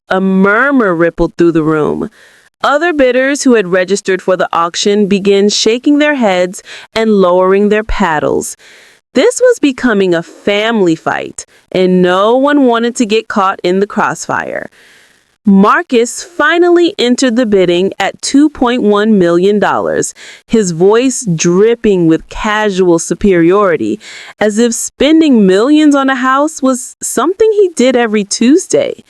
a murmur rippled through the room. Other bidders who had registered for the auction began shaking their heads and lowering their paddles. This was becoming a family fight, and no one wanted to get caught in the crossfire. Marcus finally entered the bidding at $2.1 million, his voice dripping with casual superiority, as if spending millions on a house was something he did every Tuesday.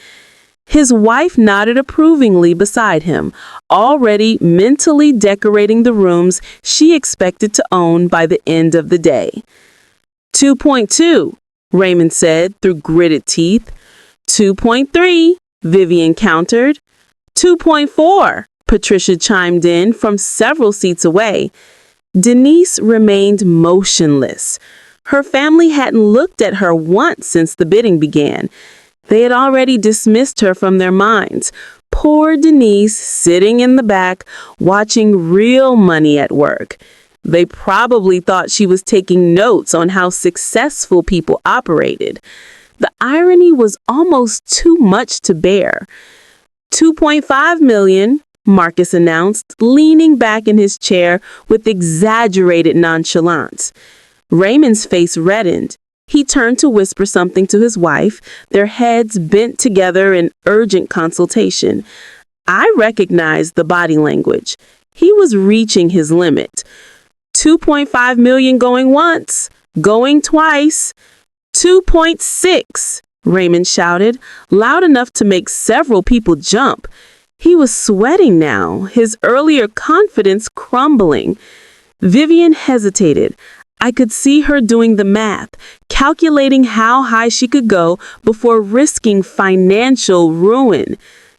His wife nodded approvingly beside him, already mentally decorating the rooms she expected to own by the end of the day. 2.2, Raymond said through gritted teeth. 2.3, Vivian countered. 2.4, Patricia chimed in from several seats away. Denise remained motionless. Her family hadn't looked at her once since the bidding began. They had already dismissed her from their minds. Poor Denise, sitting in the back, watching real money at work. They probably thought she was taking notes on how successful people operated. The irony was almost too much to bear. 2.5 million, Marcus announced, leaning back in his chair with exaggerated nonchalance. Raymond's face reddened. He turned to whisper something to his wife, their heads bent together in urgent consultation. I recognized the body language. He was reaching his limit. 2.5 million going once, going twice. 2.6, Raymond shouted, loud enough to make several people jump. He was sweating now, his earlier confidence crumbling. Vivian hesitated. I could see her doing the math, calculating how high she could go before risking financial ruin.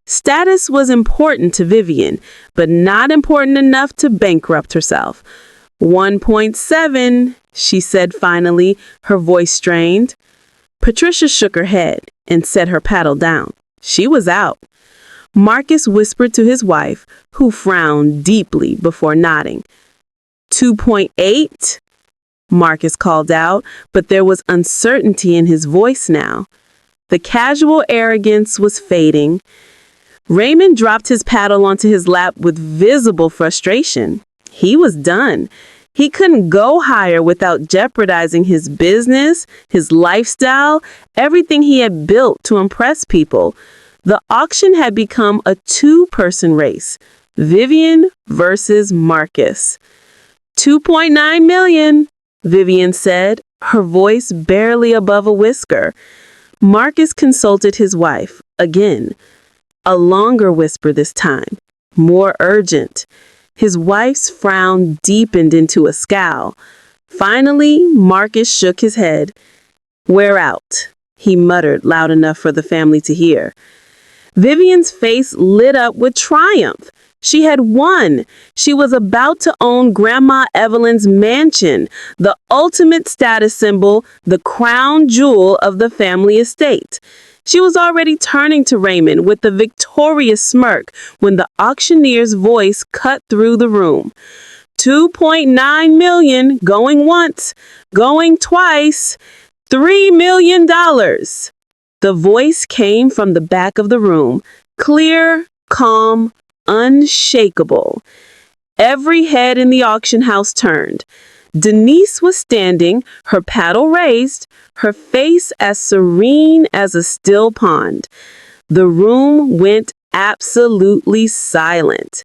Status was important to Vivian, but not important enough to bankrupt herself. 1.7, she said finally, her voice strained. Patricia shook her head and set her paddle down. She was out. Marcus whispered to his wife, who frowned deeply before nodding. 2.8, Marcus called out, but there was uncertainty in his voice now. The casual arrogance was fading. Raymond dropped his paddle onto his lap with visible frustration. He was done. He couldn't go higher without jeopardizing his business, his lifestyle, everything he had built to impress people. The auction had become a two-person race, Vivian versus Marcus. 2.9 million, Vivian said, her voice barely above a whisper. Marcus consulted his wife, again. A longer whisper this time, more urgent. His wife's frown deepened into a scowl. Finally, Marcus shook his head. We're out, he muttered loud enough for the family to hear. Vivian's face lit up with triumph. She had won. She was about to own Grandma Evelyn's mansion, the ultimate status symbol, the crown jewel of the family estate. She was already turning to Raymond with a victorious smirk when the auctioneer's voice cut through the room. 2.9 million, going once, going twice, $3 million. The voice came from the back of the room, clear, calm, unshakable. Every head in the auction house turned. Denise was standing, her paddle raised, her face as serene as a still pond. The room went absolutely silent.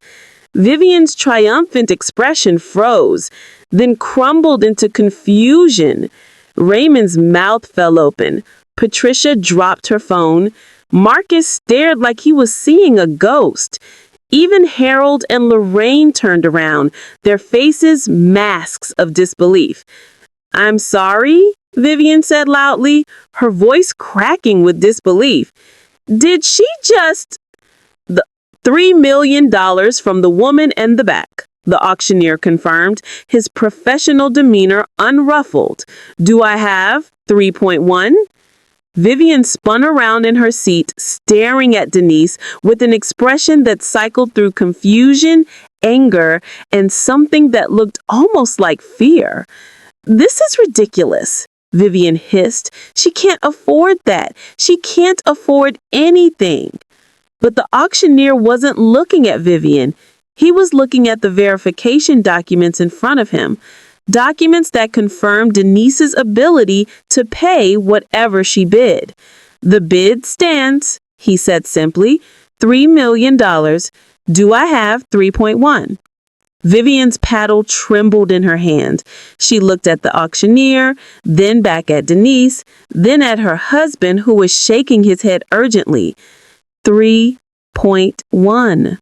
Vivian's triumphant expression froze, then crumbled into confusion. Raymond's mouth fell open. Patricia dropped her phone. Marcus stared like he was seeing a ghost. Even Harold and Lorraine turned around, their faces masks of disbelief. I'm sorry, Vivian said loudly, her voice cracking with disbelief. Did she just... The $3 million from the woman in the back, the auctioneer confirmed, his professional demeanor unruffled. Do I have 3.1? Vivian spun around in her seat, staring at Denise with an expression that cycled through confusion, anger, and something that looked almost like fear. This is ridiculous, Vivian hissed. She can't afford that. She can't afford anything. But the auctioneer wasn't looking at Vivian. He was looking at the verification documents in front of him. Documents that confirmed Denise's ability to pay whatever she bid. The bid stands, he said simply, $3 million. Do I have 3.1? Vivian's paddle trembled in her hand. She looked at the auctioneer, then back at Denise, then at her husband who was shaking his head urgently. 3.1.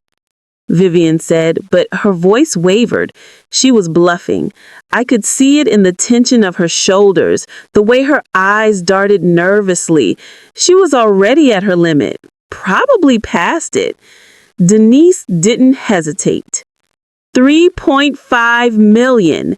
Vivian said, but her voice wavered. She was bluffing. I could see it in the tension of her shoulders, the way her eyes darted nervously. She was already at her limit, probably past it. Denise didn't hesitate. 3.5 million.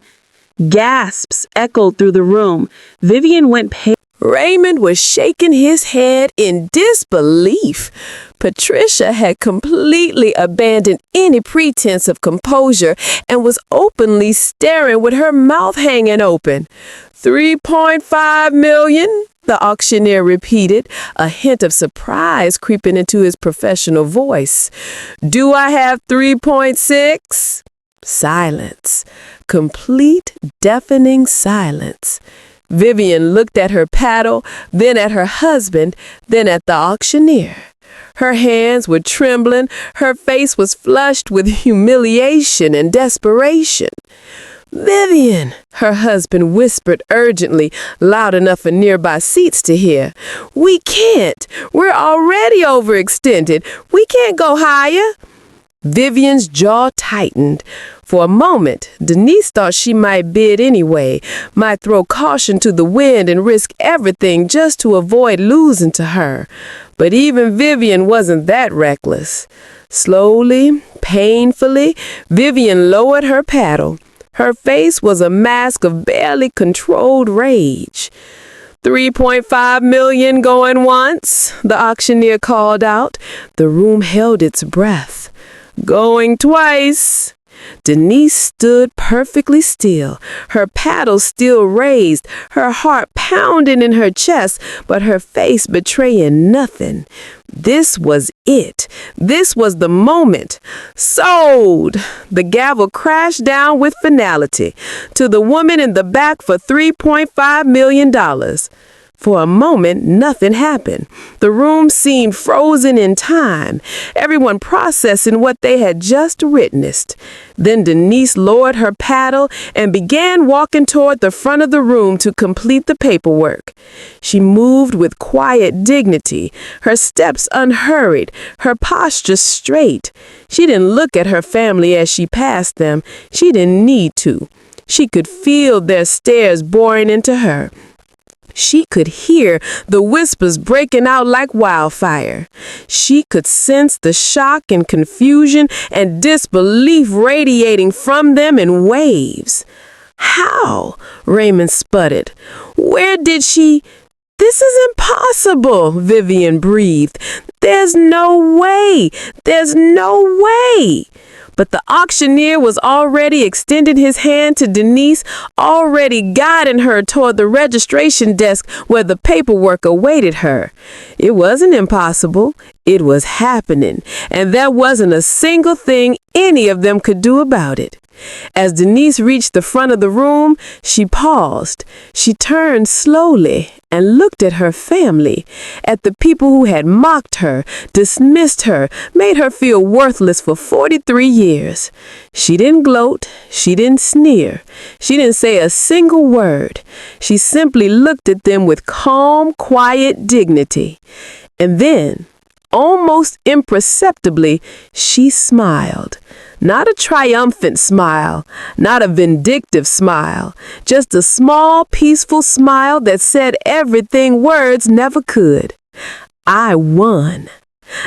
Gasps echoed through the room. Vivian went pale. Raymond was shaking his head in disbelief. Patricia had completely abandoned any pretense of composure and was openly staring with her mouth hanging open. 3.5 million, the auctioneer repeated, a hint of surprise creeping into his professional voice. Do I have 3.6? Silence. Complete, deafening silence. Vivian looked at her paddle, then at her husband, then at the auctioneer. Her hands were trembling. Her face was flushed with humiliation and desperation. "Vivian," her husband whispered urgently, loud enough for nearby seats to hear. "We can't. We're already overextended. We can't go higher." Vivian's jaw tightened. For a moment, Denise thought she might bid anyway, might throw caution to the wind and risk everything just to avoid losing to her. But even Vivian wasn't that reckless. Slowly, painfully, Vivian lowered her paddle. Her face was a mask of barely controlled rage. "3.5 million going once," the auctioneer called out. The room held its breath. "Going twice." Denise stood perfectly still, her paddle still raised, her heart pounding in her chest, but her face betraying nothing. This was it. This was the moment. "Sold!" The gavel crashed down with finality. "To the woman in the back for $3.5 million. For a moment, nothing happened. The room seemed frozen in time, everyone processing what they had just witnessed. Then Denise lowered her paddle and began walking toward the front of the room to complete the paperwork. She moved with quiet dignity, her steps unhurried, her posture straight. She didn't look at her family as she passed them. She didn't need to. She could feel their stares boring into her. She could hear the whispers breaking out like wildfire. She could sense the shock and confusion and disbelief radiating from them in waves. "How?" Raymond sputtered. "Where did she—" "This is impossible," Vivian breathed. "There's no way. There's no way." But the auctioneer was already extending his hand to Denise, already guiding her toward the registration desk where the paperwork awaited her. It wasn't impossible. It was happening, and there wasn't a single thing any of them could do about it. As Denise reached the front of the room, she paused. She turned slowly and looked at her family, at the people who had mocked her, dismissed her, made her feel worthless for 43 years. She didn't gloat. She didn't sneer. She didn't say a single word. She simply looked at them with calm, quiet dignity. And then, almost imperceptibly, she smiled. Not a triumphant smile, not a vindictive smile, just a small, peaceful smile that said everything words never could. "I won.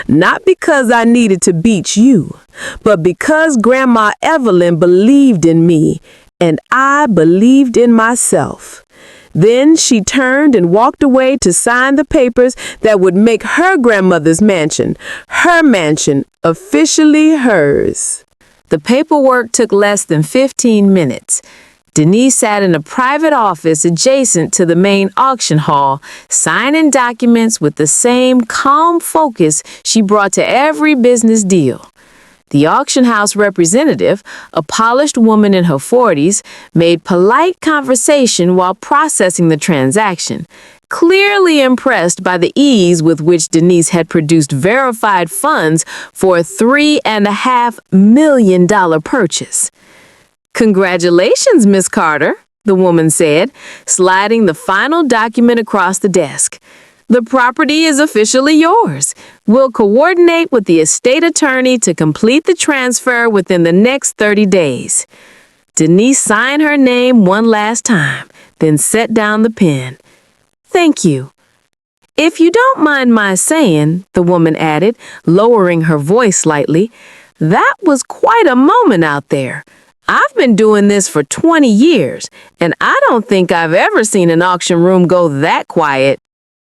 Not because I needed to beat you, but because Grandma Evelyn believed in me, and I believed in myself." Then she turned and walked away to sign the papers that would make her grandmother's mansion, officially hers. The paperwork took less than 15 minutes. Denise sat in a private office adjacent to the main auction hall, signing documents with the same calm focus she brought to every business deal. The auction house representative, a polished woman in her 40s, made polite conversation while processing the transaction, clearly impressed by the ease with which Denise had produced verified funds for a $3.5 million purchase. "Congratulations, Miss Carter," the woman said, sliding the final document across the desk. "The property is officially yours. We'll coordinate with the estate attorney to complete the transfer within the next 30 days. Denise signed her name one last time, then set down the pen. "Thank you. If you don't mind my saying," the woman added, lowering her voice slightly, "that was quite a moment out there. I've been doing this for 20 years, and I don't think I've ever seen an auction room go that quiet."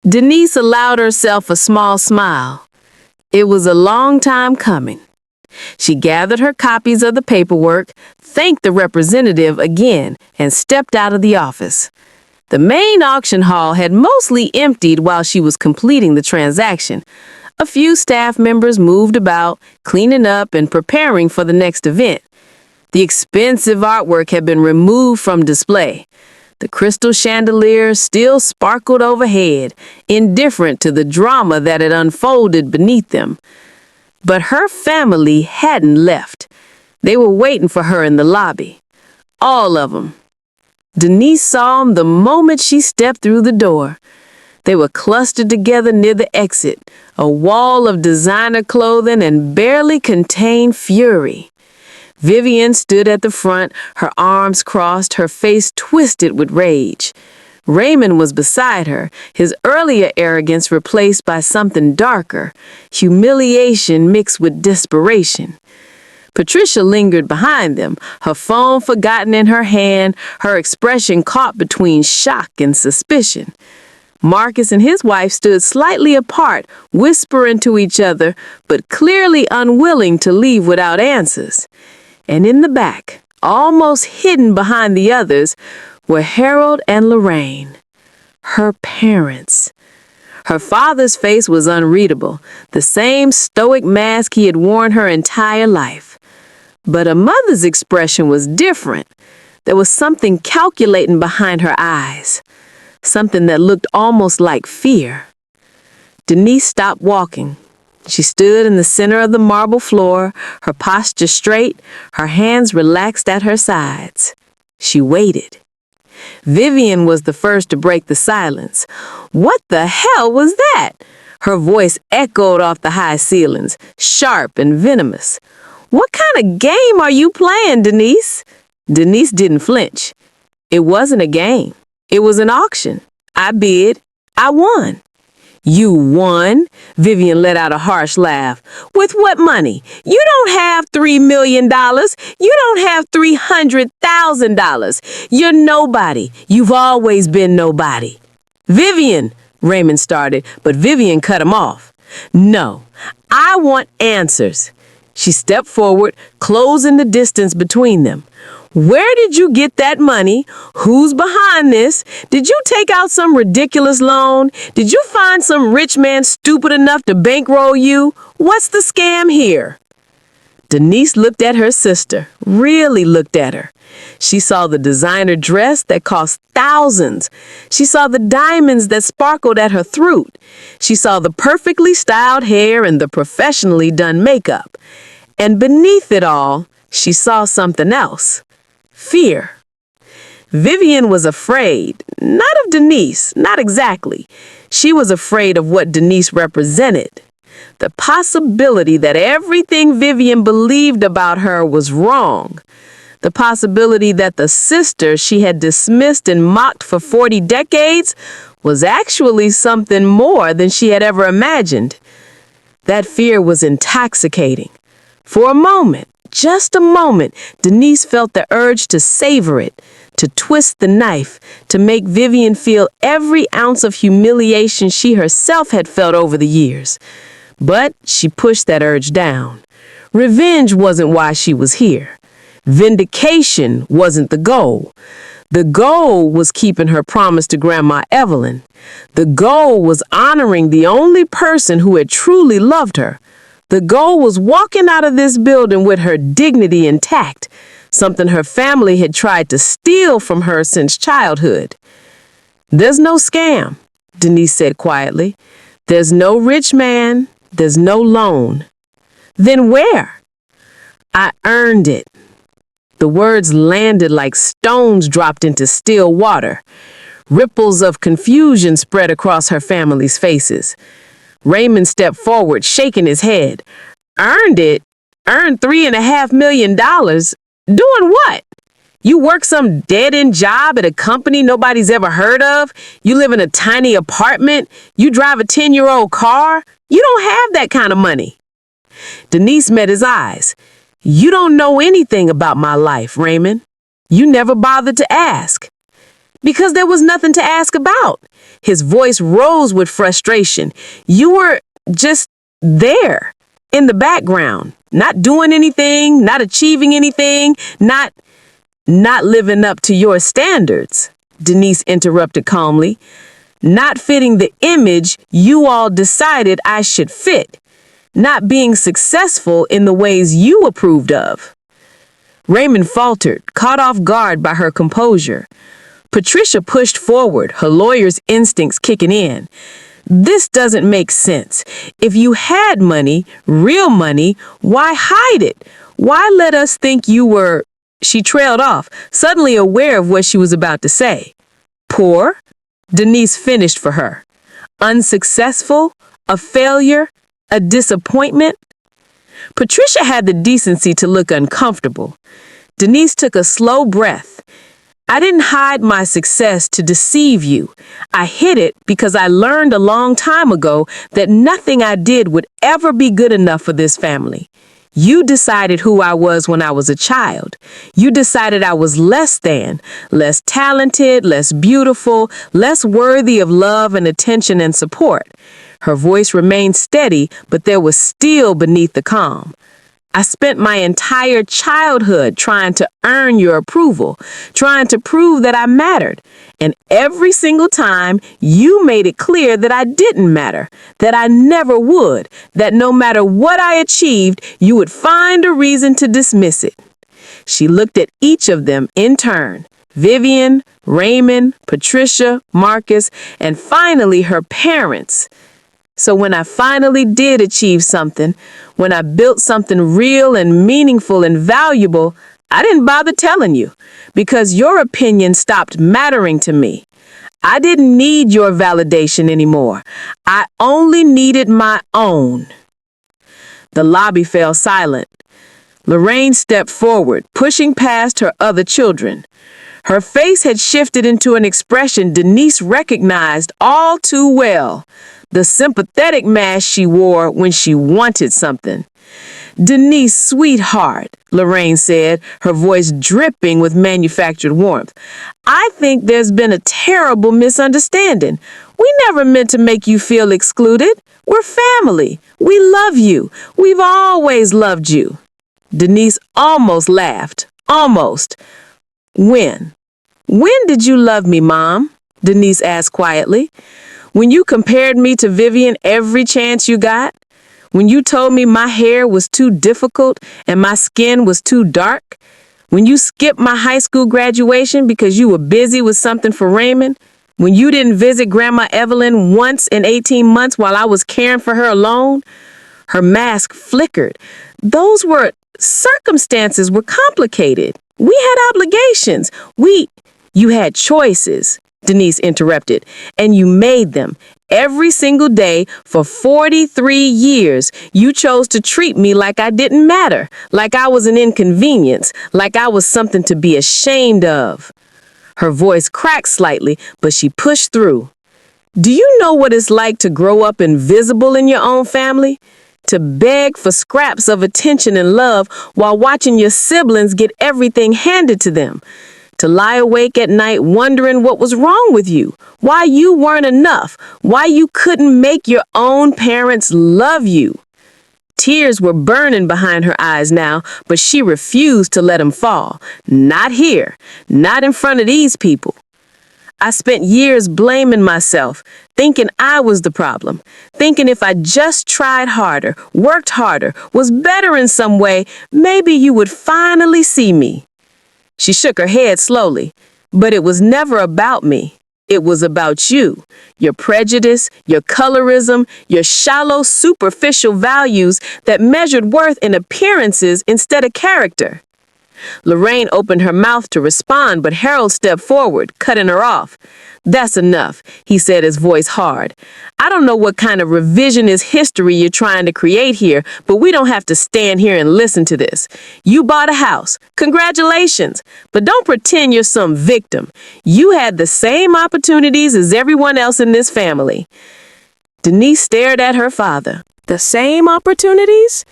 Denise allowed herself a small smile. It was a long time coming. She gathered her copies of the paperwork, thanked the representative again, and stepped out of the office. The main auction hall had mostly emptied while she was completing the transaction. A few staff members moved about, cleaning up and preparing for the next event. The expensive artwork had been removed from display. The crystal chandeliers still sparkled overhead, indifferent to the drama that had unfolded beneath them. But her family hadn't left. They were waiting for her in the lobby. All of them. Denise saw them the moment she stepped through the door. They were clustered together near the exit, a wall of designer clothing and barely contained fury. Vivian stood at the front, her arms crossed, her face twisted with rage. Raymond was beside her, his earlier arrogance replaced by something darker, humiliation mixed with desperation. Patricia lingered behind them, her phone forgotten in her hand, her expression caught between shock and suspicion. Marcus and his wife stood slightly apart, whispering to each other, but clearly unwilling to leave without answers. And in the back, almost hidden behind the others, were Harold and Lorraine, her parents. Her father's face was unreadable, the same stoic mask he had worn her entire life. But her mother's expression was different. There was something calculating behind her eyes, something that looked almost like fear. Denise stopped walking. She stood in the center of the marble floor, her posture straight, her hands relaxed at her sides. She waited. Vivian was the first to break the silence. What the hell was that? Her voice echoed off the high ceilings, sharp and venomous. What kind of game are you playing, Denise? Denise didn't flinch. It wasn't a game. It was an auction. I bid. I won. You won? Vivian let out a harsh laugh. With what money? You don't have $3 million. You don't have $300,000. You're nobody. You've always been nobody. Vivian, Raymond started, but Vivian cut him off. No, I want answers. She stepped forward, closing the distance between them. Where did you get that money? Who's behind this? Did you take out some ridiculous loan? Did you find some rich man stupid enough to bankroll you? What's the scam here? Denise looked at her sister, really looked at her. She saw the designer dress that cost thousands. She saw the diamonds that sparkled at her throat. She saw the perfectly styled hair and the professionally done makeup. And beneath it all, she saw something else. Fear. Vivian was afraid, not of Denise, not exactly. She was afraid of what Denise represented. The possibility that everything Vivian believed about her was wrong. The possibility that the sister she had dismissed and mocked for 40 decades was actually something more than she had ever imagined. That fear was intoxicating. For a moment, just a moment, Denise felt the urge to savor it, to twist the knife, to make Vivian feel every ounce of humiliation she herself had felt over the years. But she pushed that urge down. Revenge wasn't why she was here. Vindication wasn't the goal. The goal was keeping her promise to Grandma Evelyn. The goal was honoring the only person who had truly loved her. The goal was walking out of this building with her dignity intact, something her family had tried to steal from her since childhood. There's no scam, Denise said quietly. There's no rich man. There's no loan. Then where? I earned it. The words landed like stones dropped into still water. Ripples of confusion spread across her family's faces. Raymond stepped forward, shaking his head. Earned it? Earned $3.5 million? Doing what? You work some dead-end job at a company nobody's ever heard of? You live in a tiny apartment? You drive a 10-year-old car? You don't have that kind of money. Denise met his eyes. You don't know anything about my life, Raymond. You never bothered to ask. Because there was nothing to ask about. His voice rose with frustration. You were just there, in the background, not doing anything, not achieving anything, not living up to your standards, Denise interrupted calmly. Not fitting the image you all decided I should fit. Not being successful in the ways you approved of. Raymond faltered, caught off guard by her composure. Patricia pushed forward, her lawyer's instincts kicking in. This doesn't make sense. If you had money, real money, why hide it? Why let us think you were... She trailed off, suddenly aware of what she was about to say. Poor? Denise finished for her. Unsuccessful? A failure? A disappointment? Patricia had the decency to look uncomfortable. Denise took a slow breath. I didn't hide my success to deceive you. I hid it because I learned a long time ago that nothing I did would ever be good enough for this family. You decided who I was when I was a child. You decided I was less than, less talented, less beautiful, less worthy of love and attention and support. Her voice remained steady, but there was steel beneath the calm. I spent my entire childhood trying to earn your approval, trying to prove that I mattered. And every single time, you made it clear that I didn't matter, that I never would, that no matter what I achieved, you would find a reason to dismiss it. She looked at each of them in turn. Vivian, Raymond, Patricia, Marcus, and finally her parents. So when I finally did achieve something, when I built something real and meaningful and valuable, I didn't bother telling you because your opinion stopped mattering to me. I didn't need your validation anymore. I only needed my own. The lobby fell silent. Lorraine stepped forward, pushing past her other children. Her face had shifted into an expression Denise recognized all too well. The sympathetic mask she wore when she wanted something. Denise, sweetheart, Lorraine said, her voice dripping with manufactured warmth. I think there's been a terrible misunderstanding. We never meant to make you feel excluded. We're family. We love you. We've always loved you. Denise almost laughed. Almost. When? When did you love me, Mom? Denise asked quietly. When you compared me to Vivian every chance you got? When you told me my hair was too difficult and my skin was too dark? When you skipped my high school graduation because you were busy with something for Raymond? When you didn't visit Grandma Evelyn once in 18 months while I was caring for her alone? Her mask flickered. Circumstances were complicated. We had obligations. You had choices. Denise interrupted, and you made them. Every single day for 43 years, you chose to treat me like I didn't matter, like I was an inconvenience, like I was something to be ashamed of. Her voice cracked slightly, but she pushed through. Do you know what it's like to grow up invisible in your own family? To beg for scraps of attention and love while watching your siblings get everything handed to them? To lie awake at night wondering what was wrong with you, why you weren't enough, why you couldn't make your own parents love you. Tears were burning behind her eyes now, but she refused to let them fall. Not here, not in front of these people. I spent years blaming myself, thinking I was the problem, thinking if I just tried harder, worked harder, was better in some way, maybe you would finally see me. She shook her head slowly, but it was never about me. It was about you, your prejudice, your colorism, your shallow, superficial values that measured worth in appearances instead of character. Lorraine opened her mouth to respond, but Harold stepped forward, cutting her off. That's enough, he said, his voice hard. I don't know what kind of revisionist history you're trying to create here, but we don't have to stand here and listen to this. You bought a house. Congratulations. But don't pretend you're some victim. You had the same opportunities as everyone else in this family. Denise stared at her father. The same opportunities?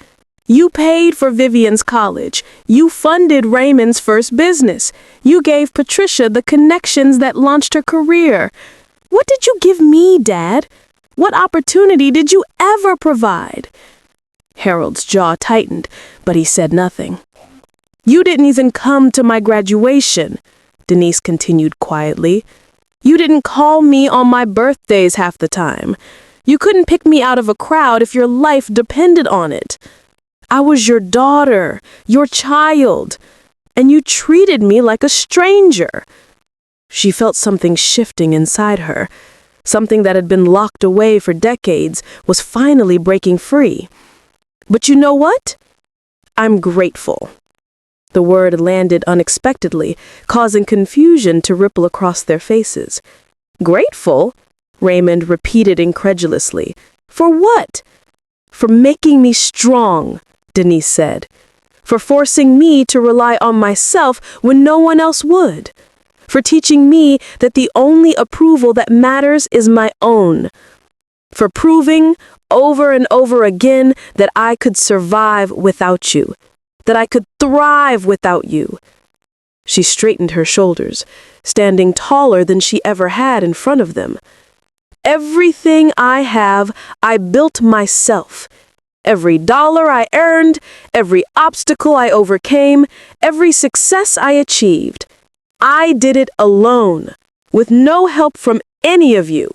You paid for Vivian's college. You funded Raymond's first business. You gave Patricia the connections that launched her career. What did you give me, Dad? What opportunity did you ever provide? Harold's jaw tightened, but he said nothing. You didn't even come to my graduation, Denise continued quietly. You didn't call me on my birthdays half the time. You couldn't pick me out of a crowd if your life depended on it. I was your daughter, your child, and you treated me like a stranger. She felt something shifting inside her. Something that had been locked away for decades was finally breaking free. But you know what? I'm grateful. The word landed unexpectedly, causing confusion to ripple across their faces. Grateful? Raymond repeated incredulously. For what? For making me strong, Denise said. For forcing me to rely on myself when no one else would. For teaching me that the only approval that matters is my own. For proving over and over again that I could survive without you, that I could thrive without you. She straightened her shoulders, standing taller than she ever had in front of them. Everything I have, I built myself. Every dollar I earned, every obstacle I overcame, every success I achieved. I did it alone, with no help from any of you.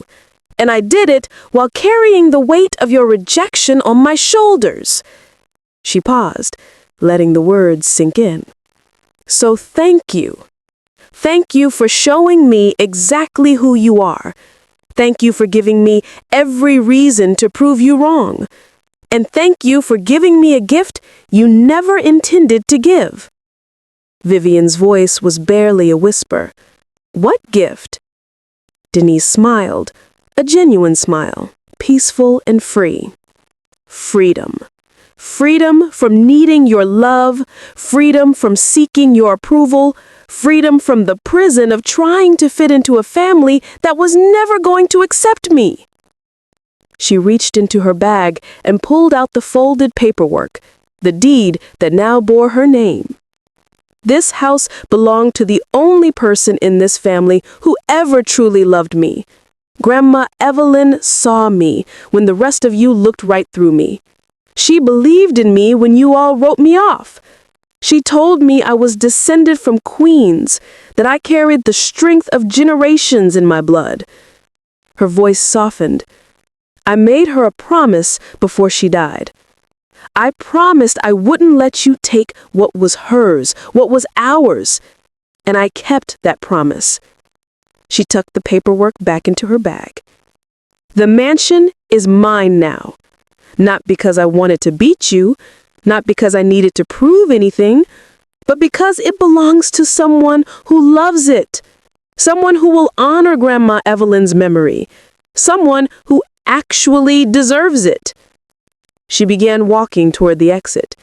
And I did it while carrying the weight of your rejection on my shoulders. She paused, letting the words sink in. So thank you. Thank you for showing me exactly who you are. Thank you for giving me every reason to prove you wrong. And thank you for giving me a gift you never intended to give. Vivian's voice was barely a whisper. What gift? Denise smiled, a genuine smile, peaceful and free. Freedom. Freedom from needing your love, freedom from seeking your approval, freedom from the prison of trying to fit into a family that was never going to accept me. She reached into her bag and pulled out the folded paperwork, the deed that now bore her name. This house belonged to the only person in this family who ever truly loved me. Grandma Evelyn saw me when the rest of you looked right through me. She believed in me when you all wrote me off. She told me I was descended from queens, that I carried the strength of generations in my blood. Her voice softened. I made her a promise before she died. I promised I wouldn't let you take what was hers, what was ours. And I kept that promise. She tucked the paperwork back into her bag. The mansion is mine now. Not because I wanted to beat you, not because I needed to prove anything, but because it belongs to someone who loves it. Someone who will honor Grandma Evelyn's memory. Someone who actually deserves it. She began walking toward the exit.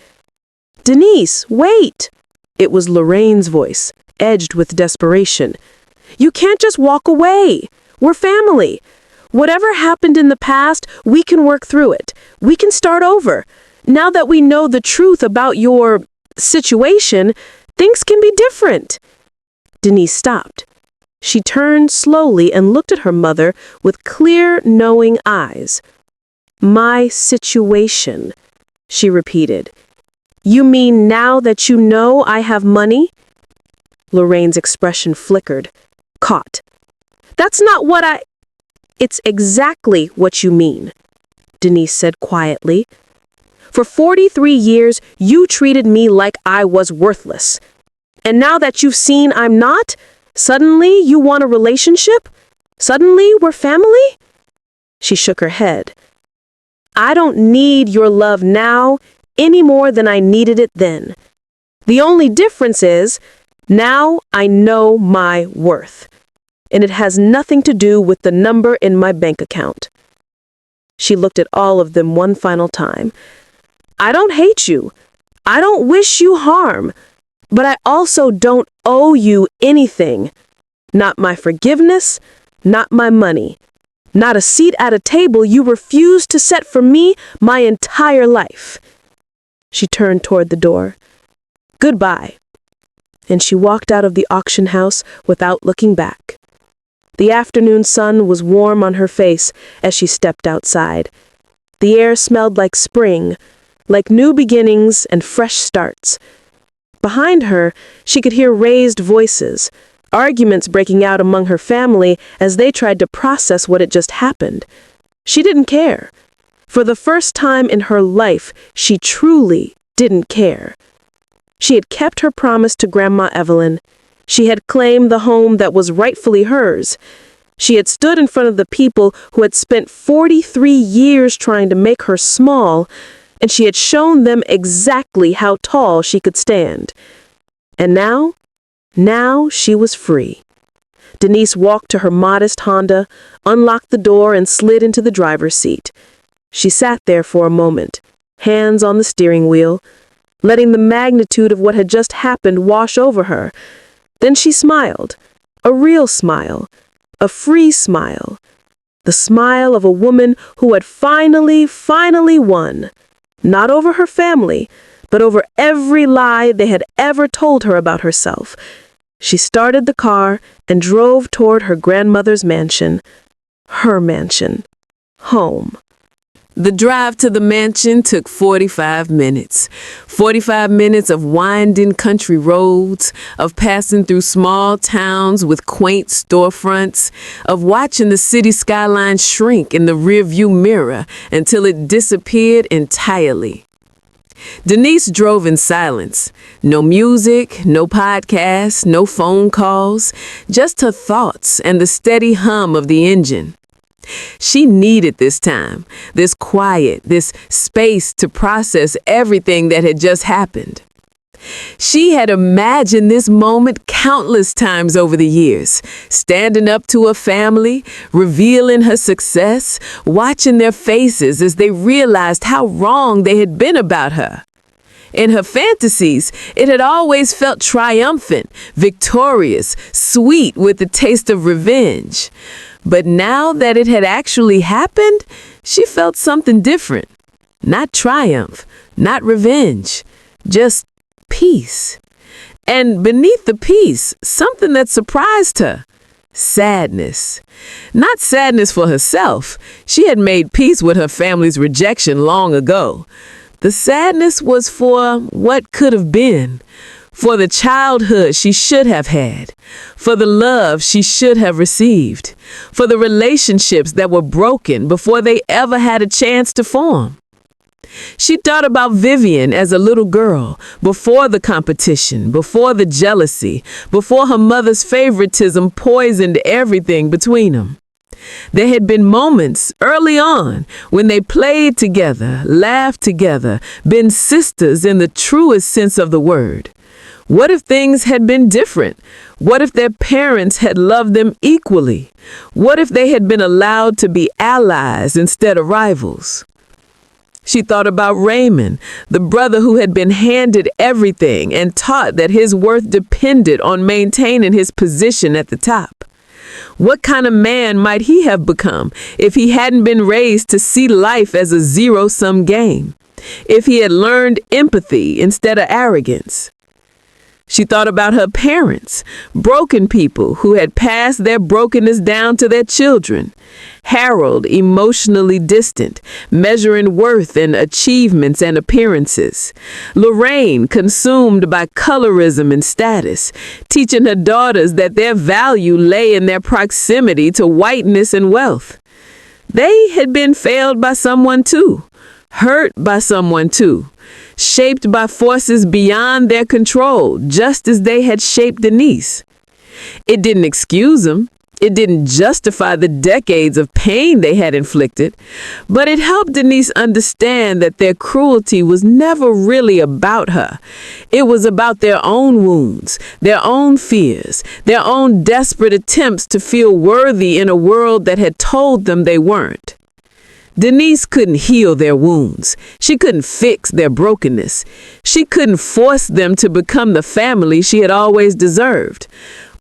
Denise, wait! It was Lorraine's voice, edged with desperation. You can't just walk away. We're family. Whatever happened in the past, we can work through it. We can start over. Now that we know the truth about your situation, things can be different. Denise stopped. She turned slowly and looked at her mother with clear, knowing eyes. My situation, she repeated. You mean now that you know I have money? Lorraine's expression flickered, caught. That's not what I... It's exactly what you mean, Denise said quietly. For 43 years, you treated me like I was worthless. And now that you've seen I'm not, suddenly you want a relationship? Suddenly we're family? She shook her head. I don't need your love now any more than I needed it then. The only difference is, now I know my worth. And it has nothing to do with the number in my bank account. She looked at all of them one final time. I don't hate you. I don't wish you harm. But I also don't owe you anything. Not my forgiveness, not my money. Not a seat at a table you refused to set for me my entire life. She turned toward the door. Goodbye. And she walked out of the auction house without looking back. The afternoon sun was warm on her face as she stepped outside. The air smelled like spring, like new beginnings and fresh starts. Behind her, she could hear raised voices, arguments breaking out among her family as they tried to process what had just happened. She didn't care. For the first time in her life, she truly didn't care. She had kept her promise to Grandma Evelyn. She had claimed the home that was rightfully hers. She had stood in front of the people who had spent 43 years trying to make her small, and she had shown them exactly how tall she could stand. And now she was free. Denise walked to her modest Honda, unlocked the door, and slid into the driver's seat. She sat there for a moment, hands on the steering wheel, letting the magnitude of what had just happened wash over her. Then she smiled, a real smile, a free smile, the smile of a woman who had finally won, not over her family, but over every lie they had ever told her about herself. She started the car and drove toward her grandmother's mansion, her mansion, home. The drive to the mansion took 45 minutes. 45 minutes of winding country roads, of passing through small towns with quaint storefronts, of watching the city skyline shrink in the rearview mirror until it disappeared entirely. Denise drove in silence. No music, no podcasts, no phone calls, just her thoughts and the steady hum of the engine. She needed this time, this quiet, this space to process everything that had just happened. She had imagined this moment countless times over the years, standing up to her family, revealing her success, watching their faces as they realized how wrong they had been about her. In her fantasies, it had always felt triumphant, victorious, sweet with the taste of revenge. But now that it had actually happened, she felt something different. Not triumph, not revenge, just peace. And beneath the peace, something that surprised her. Sadness. Not sadness for herself. She had made peace with her family's rejection long ago. The sadness was for what could have been, for the childhood she should have had, for the love she should have received, for the relationships that were broken before they ever had a chance to form. She thought about Vivian as a little girl, before the competition, before the jealousy, before her mother's favoritism poisoned everything between them. There had been moments early on when they played together, laughed together, been sisters in the truest sense of the word. What if things had been different? What if their parents had loved them equally? What if they had been allowed to be allies instead of rivals? She thought about Raymond, the brother who had been handed everything and taught that his worth depended on maintaining his position at the top. What kind of man might he have become if he hadn't been raised to see life as a zero-sum game? If he had learned empathy instead of arrogance? She thought about her parents, broken people who had passed their brokenness down to their children. Harold, emotionally distant, measuring worth in achievements and appearances. Lorraine, consumed by colorism and status, teaching her daughters that their value lay in their proximity to whiteness and wealth. They had been failed by someone too, hurt by someone too, shaped by forces beyond their control, just as they had shaped Denise. It didn't excuse them. It didn't justify the decades of pain they had inflicted, but it helped Denise understand that their cruelty was never really about her. It was about their own wounds, their own fears, their own desperate attempts to feel worthy in a world that had told them they weren't. Denise couldn't heal their wounds. She couldn't fix their brokenness. She couldn't force them to become the family she had always deserved.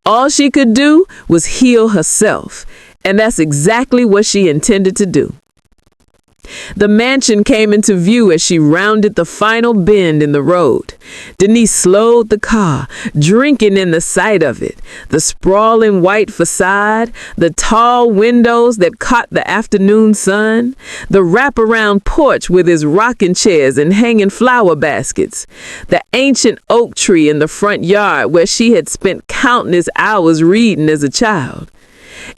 All she could do was heal herself, and that's exactly what she intended to do. The mansion came into view as she rounded the final bend in the road. Denise slowed the car, drinking in the sight of it. The sprawling white facade, the tall windows that caught the afternoon sun, the wraparound porch with its rocking chairs and hanging flower baskets, the ancient oak tree in the front yard where she had spent countless hours reading as a child.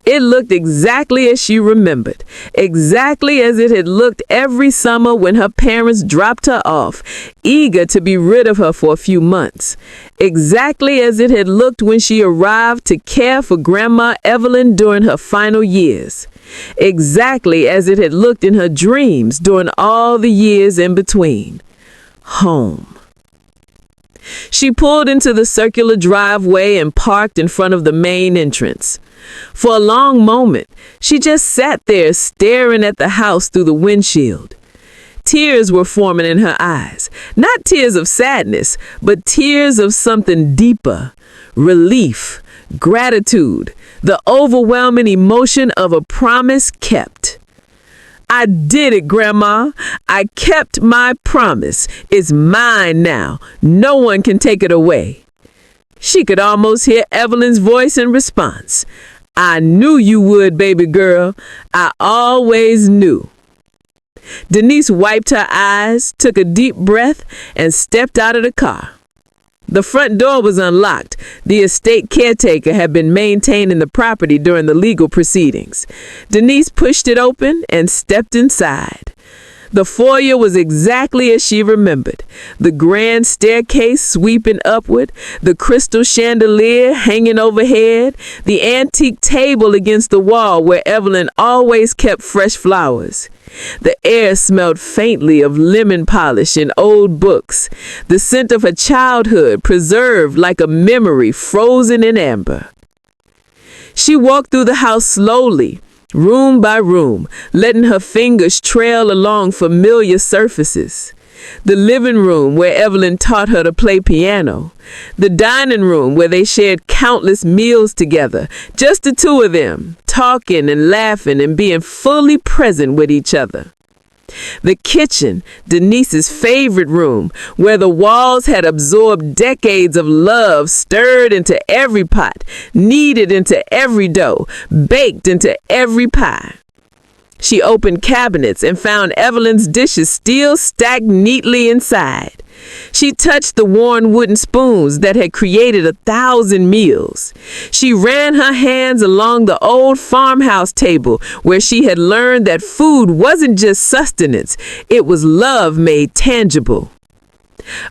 It looked exactly as she remembered, exactly as it had looked every summer when her parents dropped her off, eager to be rid of her for a few months, exactly as it had looked when she arrived to care for Grandma Evelyn during her final years, exactly as it had looked in her dreams during all the years in between. Home. She pulled into the circular driveway and parked in front of the main entrance. For a long moment, she just sat there staring at the house through the windshield. Tears were forming in her eyes, not tears of sadness, but tears of something deeper, relief, gratitude, the overwhelming emotion of a promise kept. I did it, Grandma. I kept my promise. It's mine now. No one can take it away. She could almost hear Evelyn's voice in response. I knew you would, baby girl. I always knew. Denise wiped her eyes, took a deep breath, and stepped out of the car. The front door was unlocked. The estate caretaker had been maintaining the property during the legal proceedings. Denise pushed it open and stepped inside. The foyer was exactly as she remembered. The grand staircase sweeping upward, the crystal chandelier hanging overhead, the antique table against the wall where Evelyn always kept fresh flowers. The air smelled faintly of lemon polish and old books, the scent of her childhood preserved like a memory frozen in amber. She walked through the house slowly, room by room, letting her fingers trail along familiar surfaces. The living room where Evelyn taught her to play piano. The dining room where they shared countless meals together, just the two of them, talking and laughing and being fully present with each other. The kitchen, Denise's favorite room, where the walls had absorbed decades of love stirred into every pot, kneaded into every dough, baked into every pie. She opened cabinets and found Evelyn's dishes still stacked neatly inside. She touched the worn wooden spoons that had created 1,000 meals. She ran her hands along the old farmhouse table where she had learned that food wasn't just sustenance, it was love made tangible.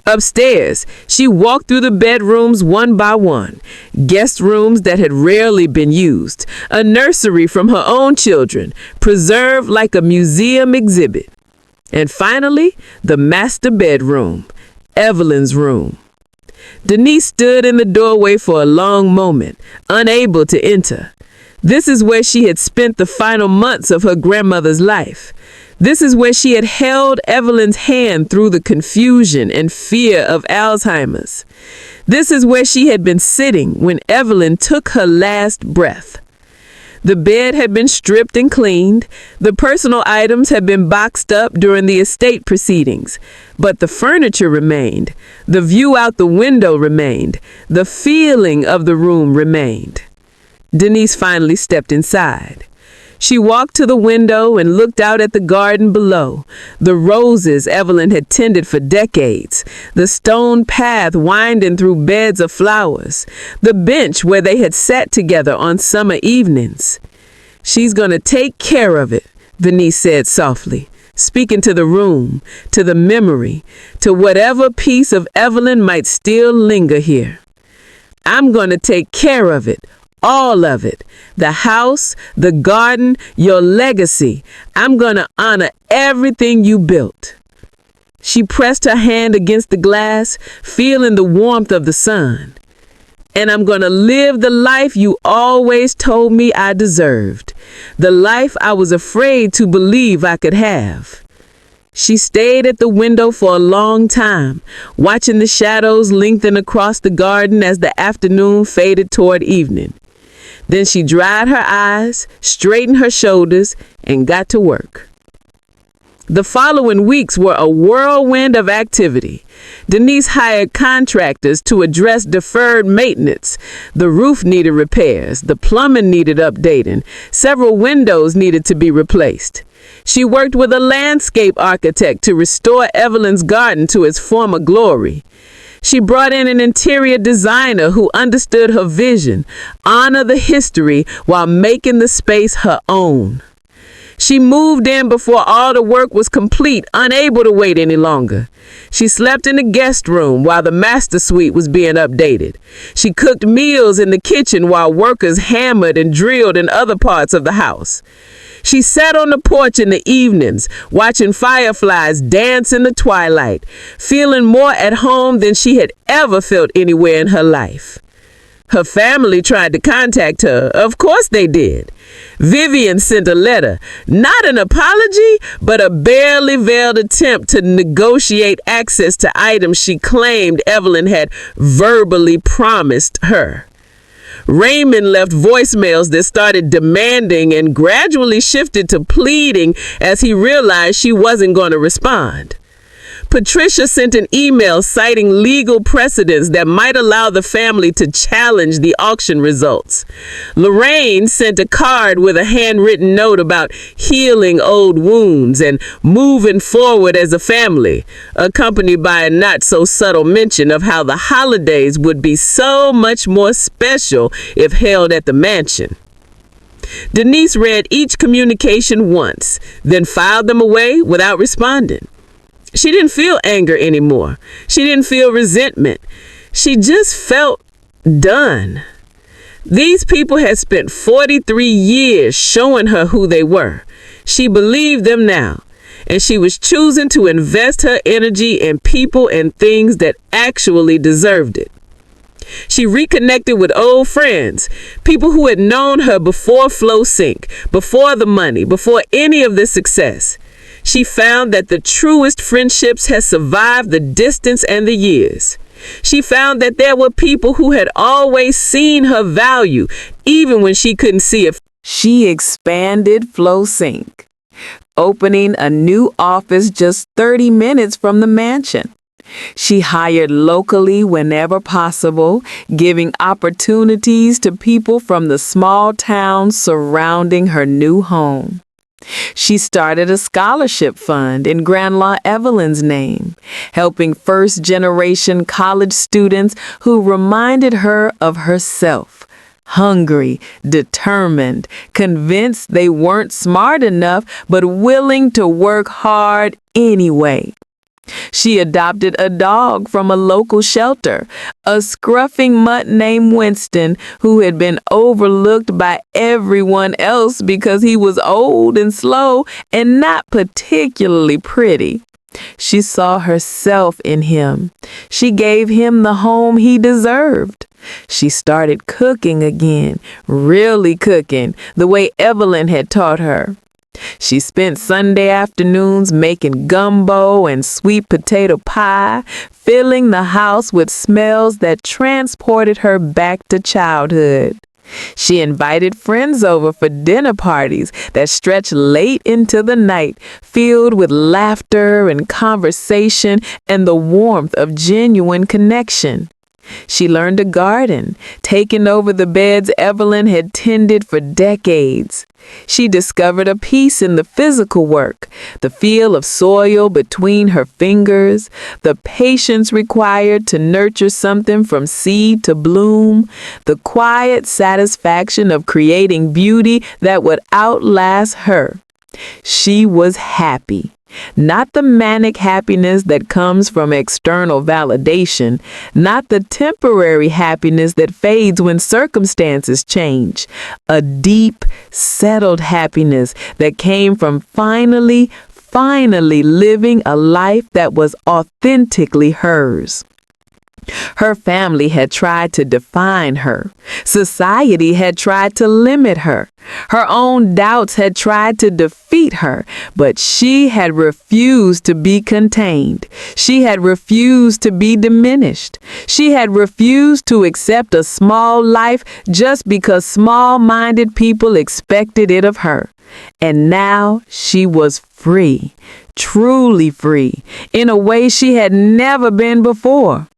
Upstairs, she walked through the bedrooms one by one, guest rooms that had rarely been used, a nursery from her own children, preserved like a museum exhibit. And finally, the master bedroom, Evelyn's room. Denise stood in the doorway for a long moment, unable to enter. This is where she had spent the final months of her grandmother's life. This is where she had held Evelyn's hand through the confusion and fear of Alzheimer's. This is where she had been sitting when Evelyn took her last breath. The bed had been stripped and cleaned. The personal items had been boxed up during the estate proceedings. But the furniture remained. The view out the window remained. The feeling of the room remained. Denise finally stepped inside. She walked to the window and looked out at the garden below, the roses Evelyn had tended for decades, the stone path winding through beds of flowers, the bench where they had sat together on summer evenings. She's going to take care of it, Denise said softly, speaking to the room, to the memory, to whatever piece of Evelyn might still linger here. I'm going to take care of it. All of it. The house, the garden, your legacy. I'm going to honor everything you built. She pressed her hand against the glass, feeling the warmth of the sun. And I'm going to live the life you always told me I deserved. The life I was afraid to believe I could have. She stayed at the window for a long time, watching the shadows lengthen across the garden as the afternoon faded toward evening. Then she dried her eyes, straightened her shoulders, and got to work. The following weeks were a whirlwind of activity. Denise hired contractors to address deferred maintenance. The roof needed repairs, the plumbing needed updating, several windows needed to be replaced. She worked with a landscape architect to restore Evelyn's garden to its former glory. She brought in an interior designer who understood her vision, honored the history while making the space her own. She moved in before all the work was complete, unable to wait any longer. She slept in the guest room while the master suite was being updated. She cooked meals in the kitchen while workers hammered and drilled in other parts of the house. She sat on the porch in the evenings, watching fireflies dance in the twilight, feeling more at home than she had ever felt anywhere in her life. Her family tried to contact her. Of course they did. Vivian sent a letter, not an apology, but a barely veiled attempt to negotiate access to items she claimed Evelyn had verbally promised her. Raymond left voicemails that started demanding and gradually shifted to pleading as he realized she wasn't going to respond. Patricia sent an email citing legal precedents that might allow the family to challenge the auction results. Lorraine sent a card with a handwritten note about healing old wounds and moving forward as a family, accompanied by a not-so-subtle mention of how the holidays would be so much more special if held at the mansion. Denise read each communication once, then filed them away without responding. She didn't feel anger anymore. She didn't feel resentment. She just felt done. These people had spent 43 years showing her who they were. She believed them now, and she was choosing to invest her energy in people and things that actually deserved it. She reconnected with old friends, people who had known her before Flow Sync, before the money, before any of the success. She found that the truest friendships had survived the distance and the years. She found that there were people who had always seen her value, even when she couldn't see it. She expanded Flow Sync, opening a new office just 30 minutes from the mansion. She hired locally whenever possible, giving opportunities to people from the small towns surrounding her new home. She started a scholarship fund in Grandma Evelyn's name, helping first-generation college students who reminded her of herself. Hungry, determined, convinced they weren't smart enough, but willing to work hard anyway. She adopted a dog from a local shelter, a scruffing mutt named Winston, who had been overlooked by everyone else because he was old and slow and not particularly pretty. She saw herself in him. She gave him the home he deserved. She started cooking again, really cooking, the way Evelyn had taught her. She spent Sunday afternoons making gumbo and sweet potato pie, filling the house with smells that transported her back to childhood. She invited friends over for dinner parties that stretched late into the night, filled with laughter and conversation and the warmth of genuine connection. She learned to garden, taking over the beds Evelyn had tended for decades. She discovered a peace in the physical work, the feel of soil between her fingers, the patience required to nurture something from seed to bloom, the quiet satisfaction of creating beauty that would outlast her. She was happy. Not the manic happiness that comes from external validation, not the temporary happiness that fades when circumstances change. A deep, settled happiness that came from finally living a life that was authentically hers. Her family had tried to define her. Society had tried to limit her. Her own doubts had tried to defeat her, but she had refused to be contained. She had refused to be diminished. She had refused to accept a small life just because small-minded people expected it of her. And now she was free, truly free, in a way she had never been before.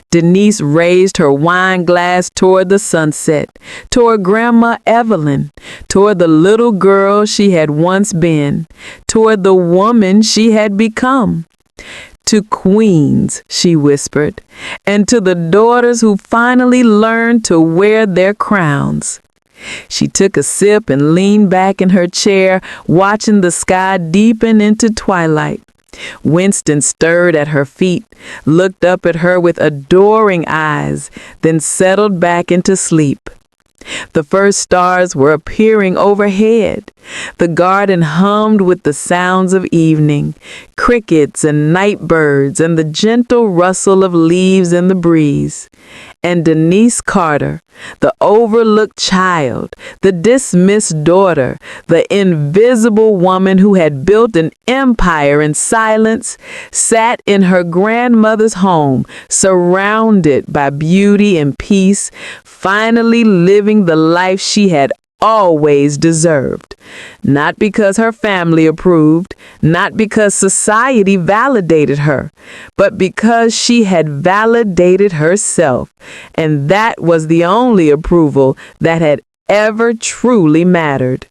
Denise raised her wine glass toward the sunset, toward Grandma Evelyn, toward the little girl she had once been, toward the woman she had become. To queens, she whispered, and to the daughters who finally learned to wear their crowns. She took a sip and leaned back in her chair, watching the sky deepen into twilight. Winston stirred at her feet, looked up at her with adoring eyes, then settled back into sleep. The first stars were appearing overhead. The garden hummed with the sounds of evening, crickets and night birds and the gentle rustle of leaves in the breeze. And Denise Carter, the overlooked child, the dismissed daughter, the invisible woman who had built an empire in silence, sat in her grandmother's home, surrounded by beauty and peace, finally living the life she had always deserved. Not because her family approved, not because society validated her, but because she had validated herself. And that was the only approval that had ever truly mattered.